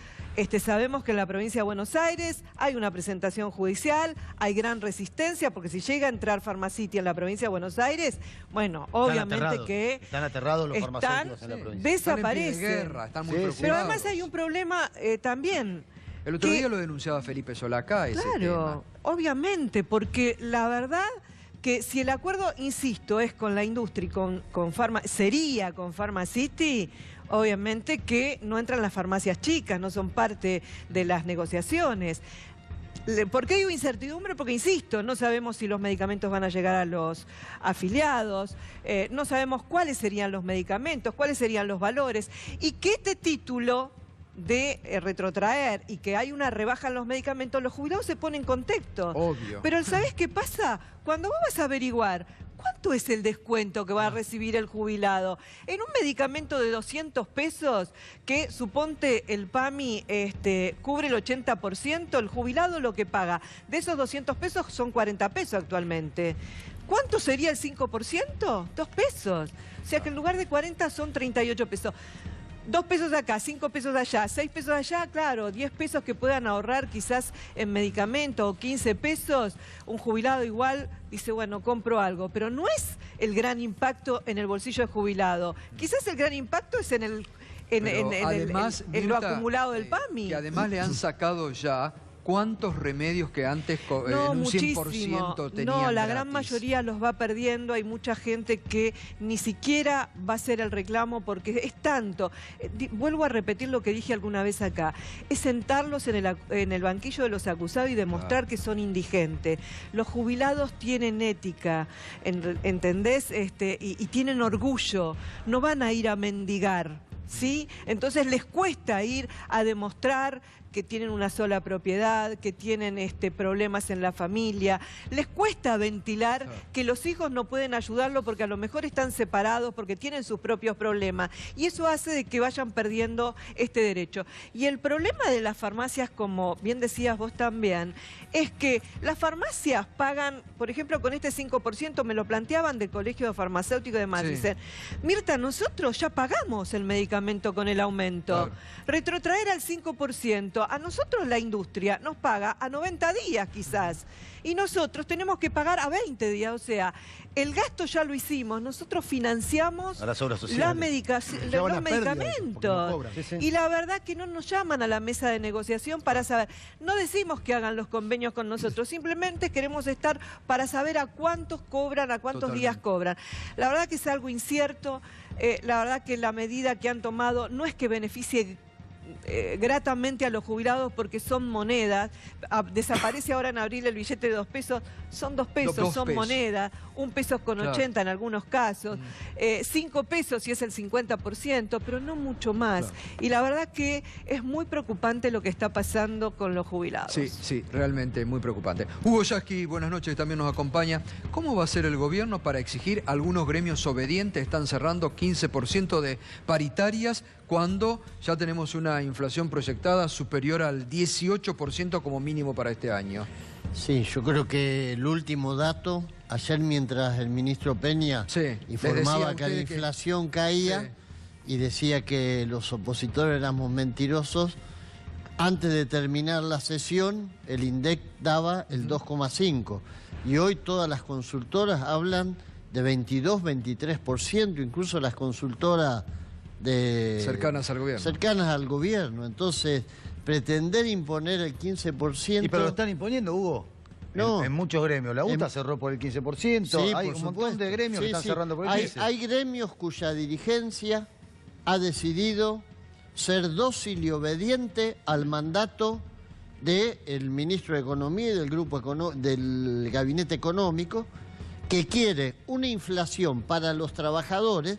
Sabemos que en la provincia de Buenos Aires hay una presentación judicial, hay gran resistencia, porque si llega a entrar Pharmacity en la provincia de Buenos Aires, bueno, obviamente están aterrados los farmacéuticos en la provincia. Desaparecen. Están en pie de guerra, están muy preocupados. Pero además hay un problema también. El otro día lo denunciaba Felipe Solacá, ese tema. Claro, obviamente, porque la verdad que si el acuerdo, insisto, es con la industria y sería con Pharmacity, obviamente que no entran las farmacias chicas, no son parte de las negociaciones. ¿Por qué digo incertidumbre? Porque, insisto, no sabemos si los medicamentos van a llegar a los afiliados, no sabemos cuáles serían los medicamentos, cuáles serían los valores, y que este título de retrotraer y que hay una rebaja en los medicamentos, los jubilados se ponen en contexto. Obvio. Pero ¿sabés qué pasa? Cuando vos vas a averiguar ¿cuánto es el descuento que va a recibir el jubilado? En un medicamento de 200 pesos, que suponte el PAMI cubre el 80%, el jubilado lo que paga de esos 200 pesos son 40 pesos actualmente. ¿Cuánto sería el 5%? 2 pesos. O sea que en lugar de 40 son 38 pesos. 2 pesos acá, 5 pesos allá, 6 pesos allá, claro, 10 pesos que puedan ahorrar quizás en medicamento o 15 pesos, un jubilado igual dice, bueno, compro algo, pero no es el gran impacto en el bolsillo del jubilado. Quizás el gran impacto es en lo acumulado del PAMI. Que además le han sacado ya ¿cuántos remedios que antes en un 100% tenían No, la gratis? gran mayoría los va perdiendo. Hay mucha gente que ni siquiera va a hacer el reclamo porque es tanto. Vuelvo a repetir lo que dije alguna vez acá. Es sentarlos en el banquillo de los acusados y demostrar que son indigentes. Los jubilados tienen ética, ¿entendés? Y tienen orgullo. No van a ir a mendigar, ¿sí? Entonces les cuesta ir a demostrar que tienen una sola propiedad, que tienen problemas en la familia. Les cuesta ventilar que los hijos no pueden ayudarlo porque a lo mejor están separados, porque tienen sus propios problemas. Y eso hace de que vayan perdiendo este derecho. Y el problema de las farmacias, como bien decías vos también, es que las farmacias pagan, por ejemplo, con este 5%, me lo planteaban del Colegio Farmacéutico de Madrid. Dicen, Mirta, nosotros ya pagamos el medicamento con el aumento. Claro. Retrotraer al 5%. A nosotros la industria nos paga a 90 días quizás y nosotros tenemos que pagar a 20 días, o sea, el gasto ya lo hicimos, nosotros financiamos los medicamentos y la verdad que no nos llaman a la mesa de negociación para saber, no decimos que hagan los convenios con nosotros, simplemente queremos estar para saber a cuántos cobran, a cuántos días cobran. La verdad que es algo incierto, la verdad que la medida que han tomado no es que beneficie gratamente a los jubilados porque son monedas. Desaparece ahora en abril el billete de 2 pesos, son 2 pesos, son monedas, 1 peso con 80 en algunos casos, 5 pesos si es el 50%, pero no mucho más. Y la verdad que es muy preocupante lo que está pasando con los jubilados. Sí, sí, realmente muy preocupante. Hugo Yasky, buenas noches, también nos acompaña. ¿Cómo va a ser el gobierno para exigir algunos gremios obedientes? Están cerrando 15% de paritarias cuando ya tenemos una inflación proyectada superior al 18% como mínimo para este año. Sí, yo creo que el último dato, ayer mientras el ministro Peña informaba que la inflación caía y decía que los opositores éramos mentirosos, antes de terminar la sesión el INDEC daba el 2,5% y hoy todas las consultoras hablan de 22, 23%, incluso las consultoras cercanas al gobierno. Entonces, pretender imponer el 15%... ¿Y pero lo están imponiendo, Hugo? No. En muchos gremios. La UTA cerró por el 15%. Sí, hay un montón de gremios que están cerrando por el 15%. Hay gremios cuya dirigencia ha decidido ser dócil y obediente al mandato del ministro de Economía y del Gabinete Económico, que quiere una inflación para los trabajadores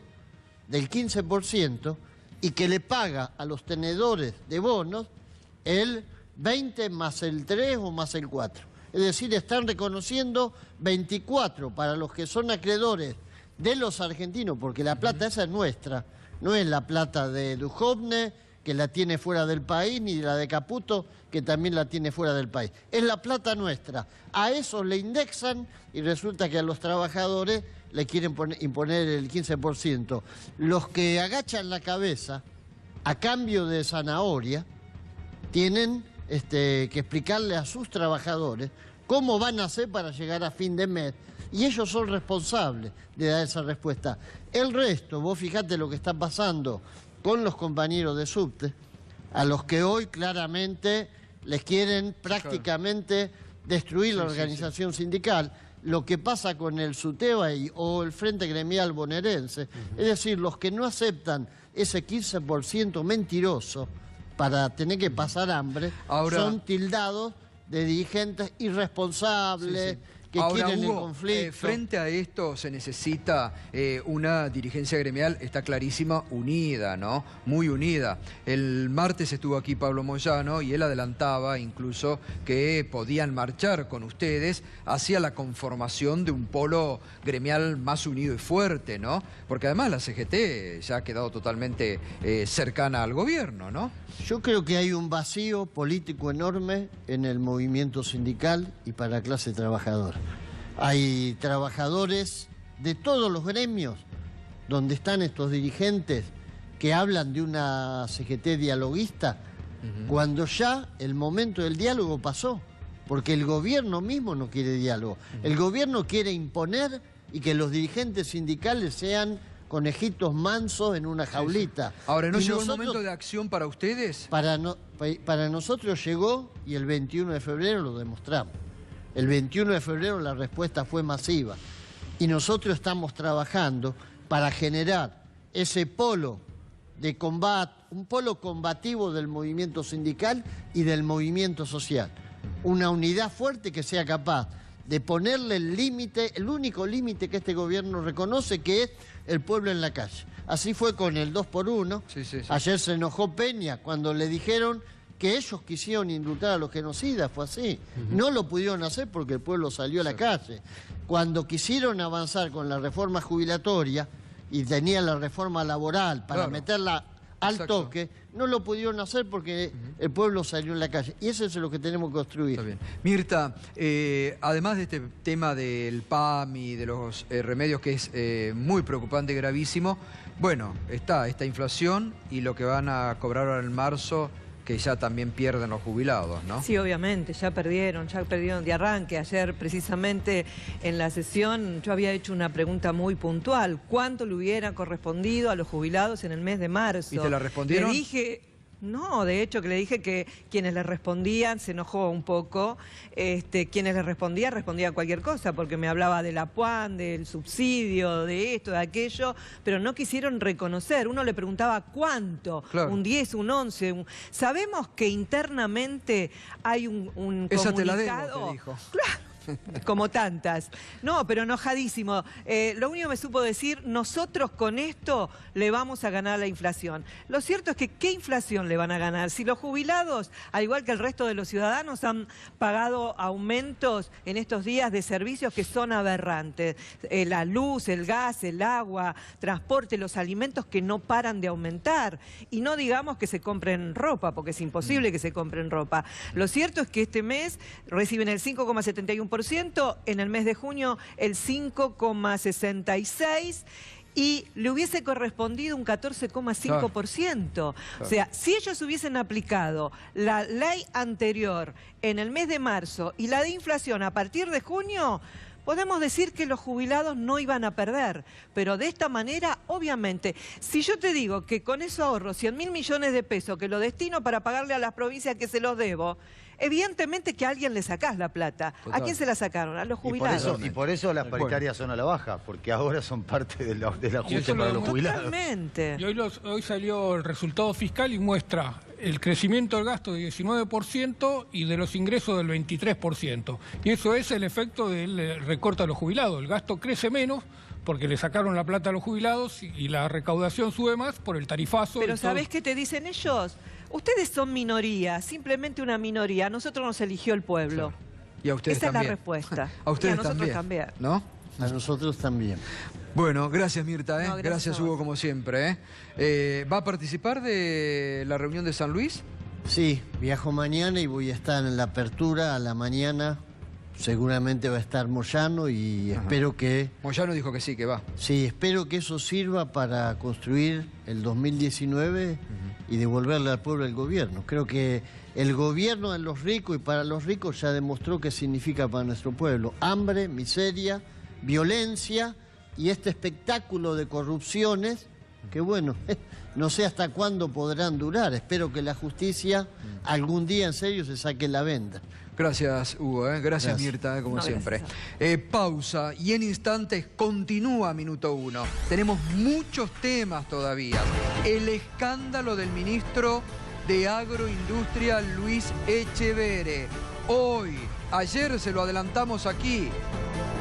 del 15% y que le paga a los tenedores de bonos el 20 más el 3 o más el 4. Es decir, están reconociendo 24 para los que son acreedores de los argentinos, porque la plata esa es nuestra, no es la plata de Duhovne, que la tiene fuera del país, ni la de Caputo, que también la tiene fuera del país. Es la plata nuestra. A eso le indexan y resulta que a los trabajadores le quieren imponer el 15%. Los que agachan la cabeza a cambio de zanahoria tienen que explicarle a sus trabajadores cómo van a hacer para llegar a fin de mes, y ellos son responsables de dar esa respuesta. El resto, vos fijate lo que está pasando con los compañeros de subte, a los que hoy claramente les quieren prácticamente destruir la organización sindical, lo que pasa con el SUTEBA o el Frente Gremial Bonaerense, es decir, los que no aceptan ese 15% mentiroso para tener que pasar hambre, son tildados de dirigentes irresponsables, que ahora, quieren Hugo, el conflicto. Frente a esto se necesita una dirigencia gremial, está clarísima, unida, ¿no? Muy unida. El martes estuvo aquí Pablo Moyano y él adelantaba incluso que podían marchar con ustedes hacia la conformación de un polo gremial más unido y fuerte, ¿no? Porque además la CGT ya ha quedado totalmente cercana al gobierno, ¿no? Yo creo que hay un vacío político enorme en el movimiento sindical y para la clase trabajadora. Hay trabajadores de todos los gremios donde están estos dirigentes que hablan de una CGT dialoguista, cuando ya el momento del diálogo pasó, porque el gobierno mismo no quiere diálogo. El gobierno quiere imponer y que los dirigentes sindicales sean conejitos mansos en una jaulita. Ahora, ¿no llegó el momento de acción para ustedes? Para nosotros llegó, y el 21 de febrero lo demostramos. El 21 de febrero la respuesta fue masiva. Y nosotros estamos trabajando para generar ese polo de combate, un polo combativo del movimiento sindical y del movimiento social. Una unidad fuerte que sea capaz de ponerle el límite, el único límite que este gobierno reconoce, que es el pueblo en la calle. Así fue con el 2x1. Ayer se enojó Peña cuando le dijeron que ellos quisieron indultar a los genocidas, fue así. No lo pudieron hacer porque el pueblo salió a la calle. Cuando quisieron avanzar con la reforma jubilatoria y tenían la reforma laboral para meterla al toque, no lo pudieron hacer porque el pueblo salió en la calle. Y eso es lo que tenemos que construir. Está bien. Mirta, además de este tema del PAM y de los remedios, que es muy preocupante y gravísimo, bueno, está esta inflación y lo que van a cobrar ahora en marzo, que ya también pierden los jubilados, ¿no? Sí, obviamente, ya perdieron de arranque. Ayer, precisamente, en la sesión, yo había hecho una pregunta muy puntual. ¿Cuánto le hubiera correspondido a los jubilados en el mes de marzo? ¿Y te la respondieron? Le dije... No, de hecho que le dije que quienes le respondían, se enojó un poco, quienes le respondían cualquier cosa, porque me hablaba de la PUAN, del subsidio, de esto, de aquello, pero no quisieron reconocer. Uno le preguntaba cuánto, un 10, un 11, sabemos que internamente hay un comunicado... Esa te la debo, te dijo. Claro. Como tantas. No, pero enojadísimo. Lo único que me supo decir, nosotros con esto le vamos a ganar la inflación. Lo cierto es que, ¿qué inflación le van a ganar? Si los jubilados, al igual que el resto de los ciudadanos, han pagado aumentos en estos días de servicios que son aberrantes. La luz, el gas, el agua, transporte, los alimentos que no paran de aumentar. Y no digamos que se compren ropa, porque es imposible que se compren ropa. Lo cierto es que este mes reciben el 5,71%, en el mes de junio el 5,66%, y le hubiese correspondido un 14,5%. O sea, si ellos hubiesen aplicado la ley anterior en el mes de marzo y la de inflación a partir de junio, podemos decir que los jubilados no iban a perder, pero de esta manera, obviamente, si yo te digo que con eso ahorro 100.000 millones de pesos, que lo destino para pagarle a las provincias que se los debo, evidentemente que a alguien le sacás la plata. ¿A quién se la sacaron? A los jubilados. Y por eso las paritarias son a la baja, porque ahora son parte del ajuste para los jubilados. Totalmente. Y hoy salió el resultado fiscal y muestra el crecimiento del gasto de 19% y de los ingresos del 23%. Y eso es el efecto del recorte a los jubilados. El gasto crece menos porque le sacaron la plata a los jubilados y la recaudación sube más por el tarifazo. Pero ¿sabés qué te dicen ellos? Ustedes son minoría, simplemente una minoría. A nosotros nos eligió el pueblo. Claro. Y a ustedes también. Esa es la respuesta. A ustedes y a nosotros también. ¿No? A nosotros también. Bueno, gracias Mirta, No, gracias Hugo, como siempre. ¿Va a participar de la reunión de San Luis? Sí, viajo mañana y voy a estar en la apertura a la mañana. Seguramente va a estar Moyano y espero que... Moyano dijo que sí, que va. Sí, espero que eso sirva para construir el 2019 y devolverle al pueblo el gobierno. Creo que el gobierno de los ricos y para los ricos ya demostró qué significa para nuestro pueblo. Hambre, miseria, violencia y este espectáculo de corrupciones que, bueno, no sé hasta cuándo podrán durar. Espero que la justicia algún día en serio se saque la venda. Gracias, Hugo. Gracias, Mirta, como siempre. Pausa y en instantes continúa Minuto 1. Tenemos muchos temas todavía. El escándalo del ministro de Agroindustria, Luis Echeverre. Hoy, ayer se lo adelantamos aquí.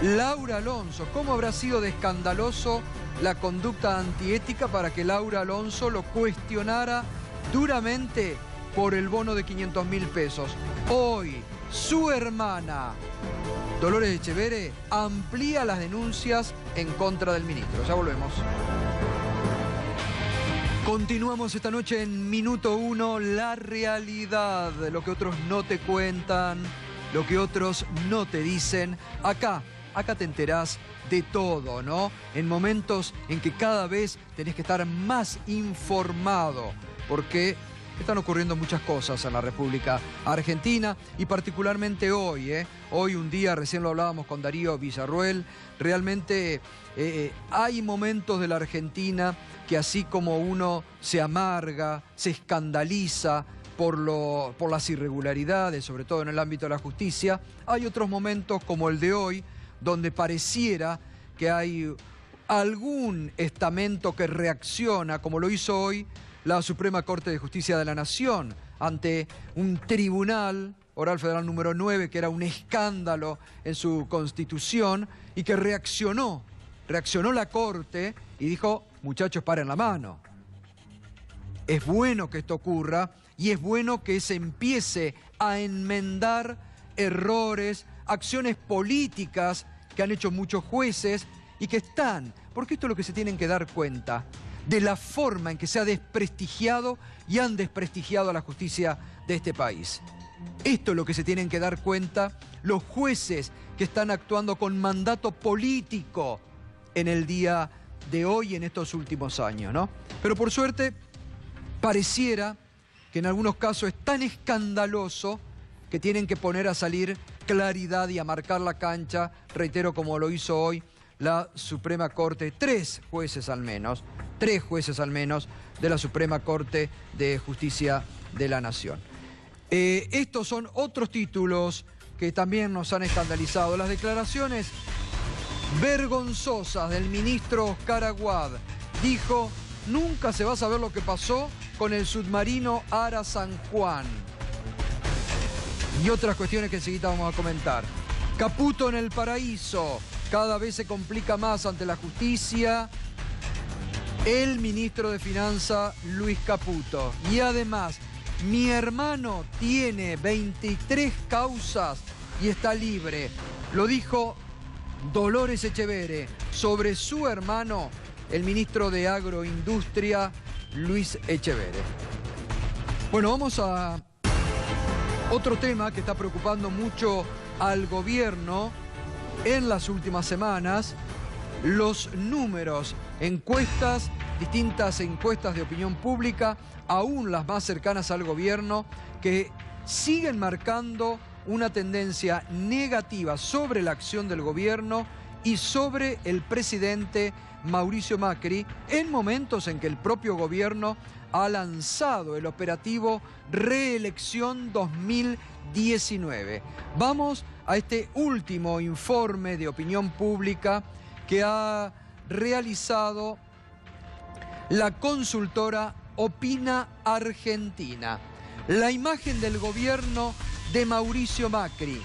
Laura Alonso, ¿cómo habrá sido de escandaloso la conducta antiética para que Laura Alonso lo cuestionara duramente por el bono de 500.000 pesos? Hoy, su hermana, Dolores Echeverre, amplía las denuncias en contra del ministro. Ya volvemos. Continuamos esta noche en Minuto 1, la realidad, lo que otros no te cuentan, lo que otros no te dicen. Acá te enterás de todo, ¿no? En momentos en que cada vez tenés que estar más informado, porque están ocurriendo muchas cosas en la República Argentina y particularmente hoy, Hoy un día, recién lo hablábamos con Darío Villarruel, realmente hay momentos de la Argentina que así como uno se amarga, se escandaliza por las irregularidades, sobre todo en el ámbito de la justicia, hay otros momentos como el de hoy, donde pareciera que hay algún estamento que reacciona, como lo hizo hoy la Suprema Corte de Justicia de la Nación, ante un tribunal oral federal número 9, que era un escándalo en su constitución, y que reaccionó la Corte y dijo, muchachos, paren la mano. Es bueno que esto ocurra y es bueno que se empiece a enmendar errores, acciones políticas que han hecho muchos jueces y que están, porque esto es lo que se tienen que dar cuenta, de la forma en que se ha desprestigiado y han desprestigiado a la justicia de este país. Esto es lo que se tienen que dar cuenta los jueces que están actuando con mandato político en el día de hoy, en estos últimos años, ¿no? Pero por suerte, pareciera que en algunos casos es tan escandaloso que tienen que poner a salir claridad y a marcar la cancha, reitero, como lo hizo hoy la Suprema Corte, tres jueces al menos de la Suprema Corte de Justicia de la Nación. Estos son otros títulos que también nos han escandalizado. Las declaraciones vergonzosas del ministro Oscar Aguad. Dijo, nunca se va a saber lo que pasó con el submarino Ara San Juan. Y otras cuestiones que enseguida vamos a comentar. Caputo en el paraíso. Cada vez se complica más ante la justicia el ministro de Finanzas, Luis Caputo. Y además, mi hermano tiene 23 causas y está libre. Lo dijo Dolores Echeverre sobre su hermano, el ministro de Agroindustria, Luis Echeverre. Bueno, vamos a otro tema que está preocupando mucho al gobierno en las últimas semanas. Los números, encuestas, distintas encuestas de opinión pública, aún las más cercanas al gobierno, que siguen marcando una tendencia negativa sobre la acción del gobierno y sobre el presidente Mauricio Macri, en momentos en que el propio gobierno ha lanzado el operativo Reelección 2019. Vamos a este último informe de opinión pública que ha realizado la consultora Opina Argentina. La imagen del gobierno de Mauricio Macri,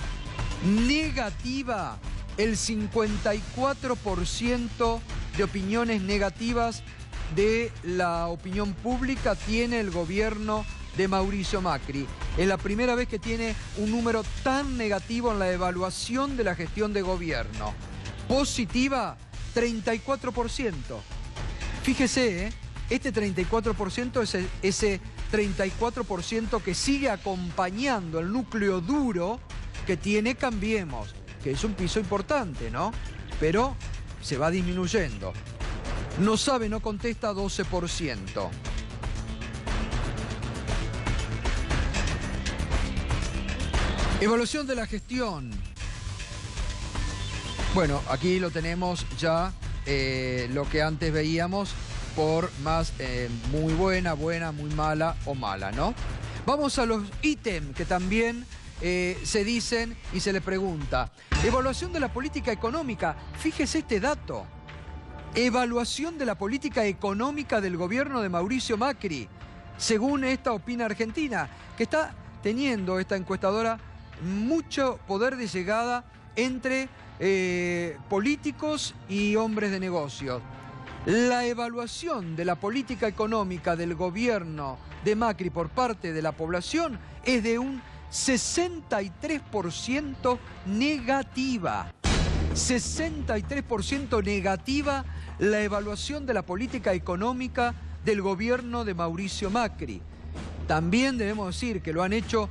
negativa, el 54% de opiniones negativas de la opinión pública tiene el gobierno de Mauricio Macri. Es la primera vez que tiene un número tan negativo en la evaluación de la gestión de gobierno. Positiva, 34%. Fíjese, este 34% es ese 34% que sigue acompañando el núcleo duro que tiene Cambiemos, que es un piso importante, ¿no? Pero se va disminuyendo. No sabe, no contesta, 12%. Evaluación de la gestión. Bueno, aquí lo tenemos ya, lo que antes veíamos por más muy buena, muy mala o mala, ¿no? Vamos a los ítems que también se dicen y se le pregunta. Evaluación de la política económica. Fíjese este dato. Evaluación de la política económica del gobierno de Mauricio Macri. Según esta Opina Argentina, que está teniendo esta encuestadora mucho poder de llegada entre políticos y hombres de negocios. La evaluación de la política económica del gobierno de Macri por parte de la población es de un 63% negativa. 63% negativa la evaluación de la política económica del gobierno de Mauricio Macri. También debemos decir que lo han hecho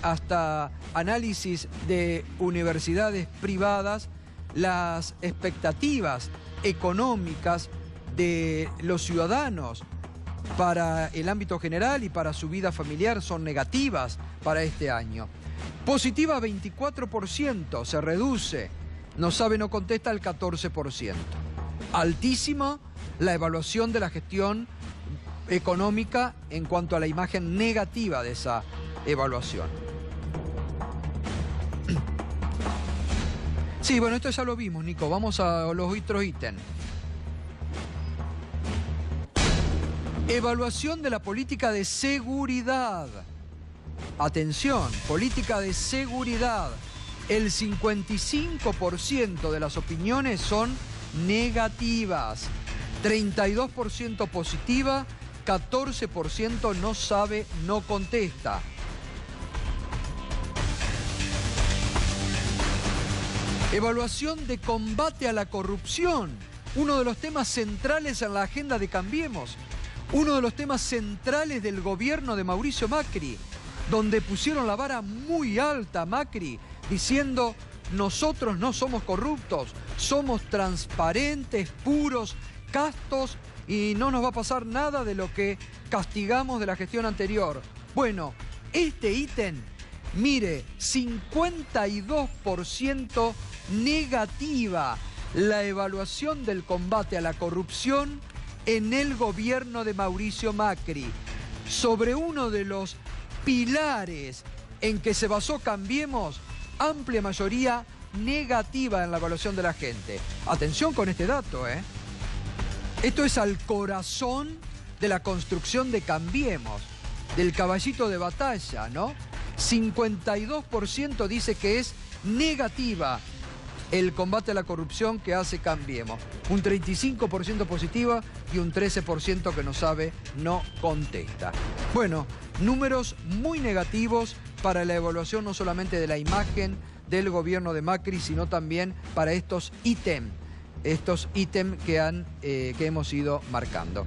hasta análisis de universidades privadas, las expectativas económicas de los ciudadanos para el ámbito general y para su vida familiar son negativas para este año. Positiva 24%, se reduce, no sabe, no contesta el 14%. Altísima la evaluación de la gestión económica en cuanto a la imagen negativa de esa evaluación. Sí, bueno, esto ya lo vimos, Nico. Vamos a los otros ítems. Evaluación de la política de seguridad. Atención, política de seguridad. El 55% de las opiniones son negativas. 32% positiva, 14% no sabe, no contesta. Evaluación de combate a la corrupción. Uno de los temas centrales en la agenda de Cambiemos. Uno de los temas centrales del gobierno de Mauricio Macri, donde pusieron la vara muy alta a Macri, diciendo: nosotros no somos corruptos, somos transparentes, puros, castos y no nos va a pasar nada de lo que castigamos de la gestión anterior. Bueno, este ítem, mire, 52% negativa la evaluación del combate a la corrupción en el gobierno de Mauricio Macri, sobre uno de los pilares en que se basó Cambiemos, amplia mayoría negativa en la evaluación de la gente. Atención con este dato, ¿eh? Esto es al corazón de la construcción de Cambiemos, del caballito de batalla, ¿no? 52% dice que es negativa el combate a la corrupción que hace Cambiemos. Un 35% positiva y un 13% que no sabe, no contesta. Bueno, números muy negativos para la evaluación no solamente de la imagen del gobierno de Macri, sino también para estos ítems que hemos ido marcando.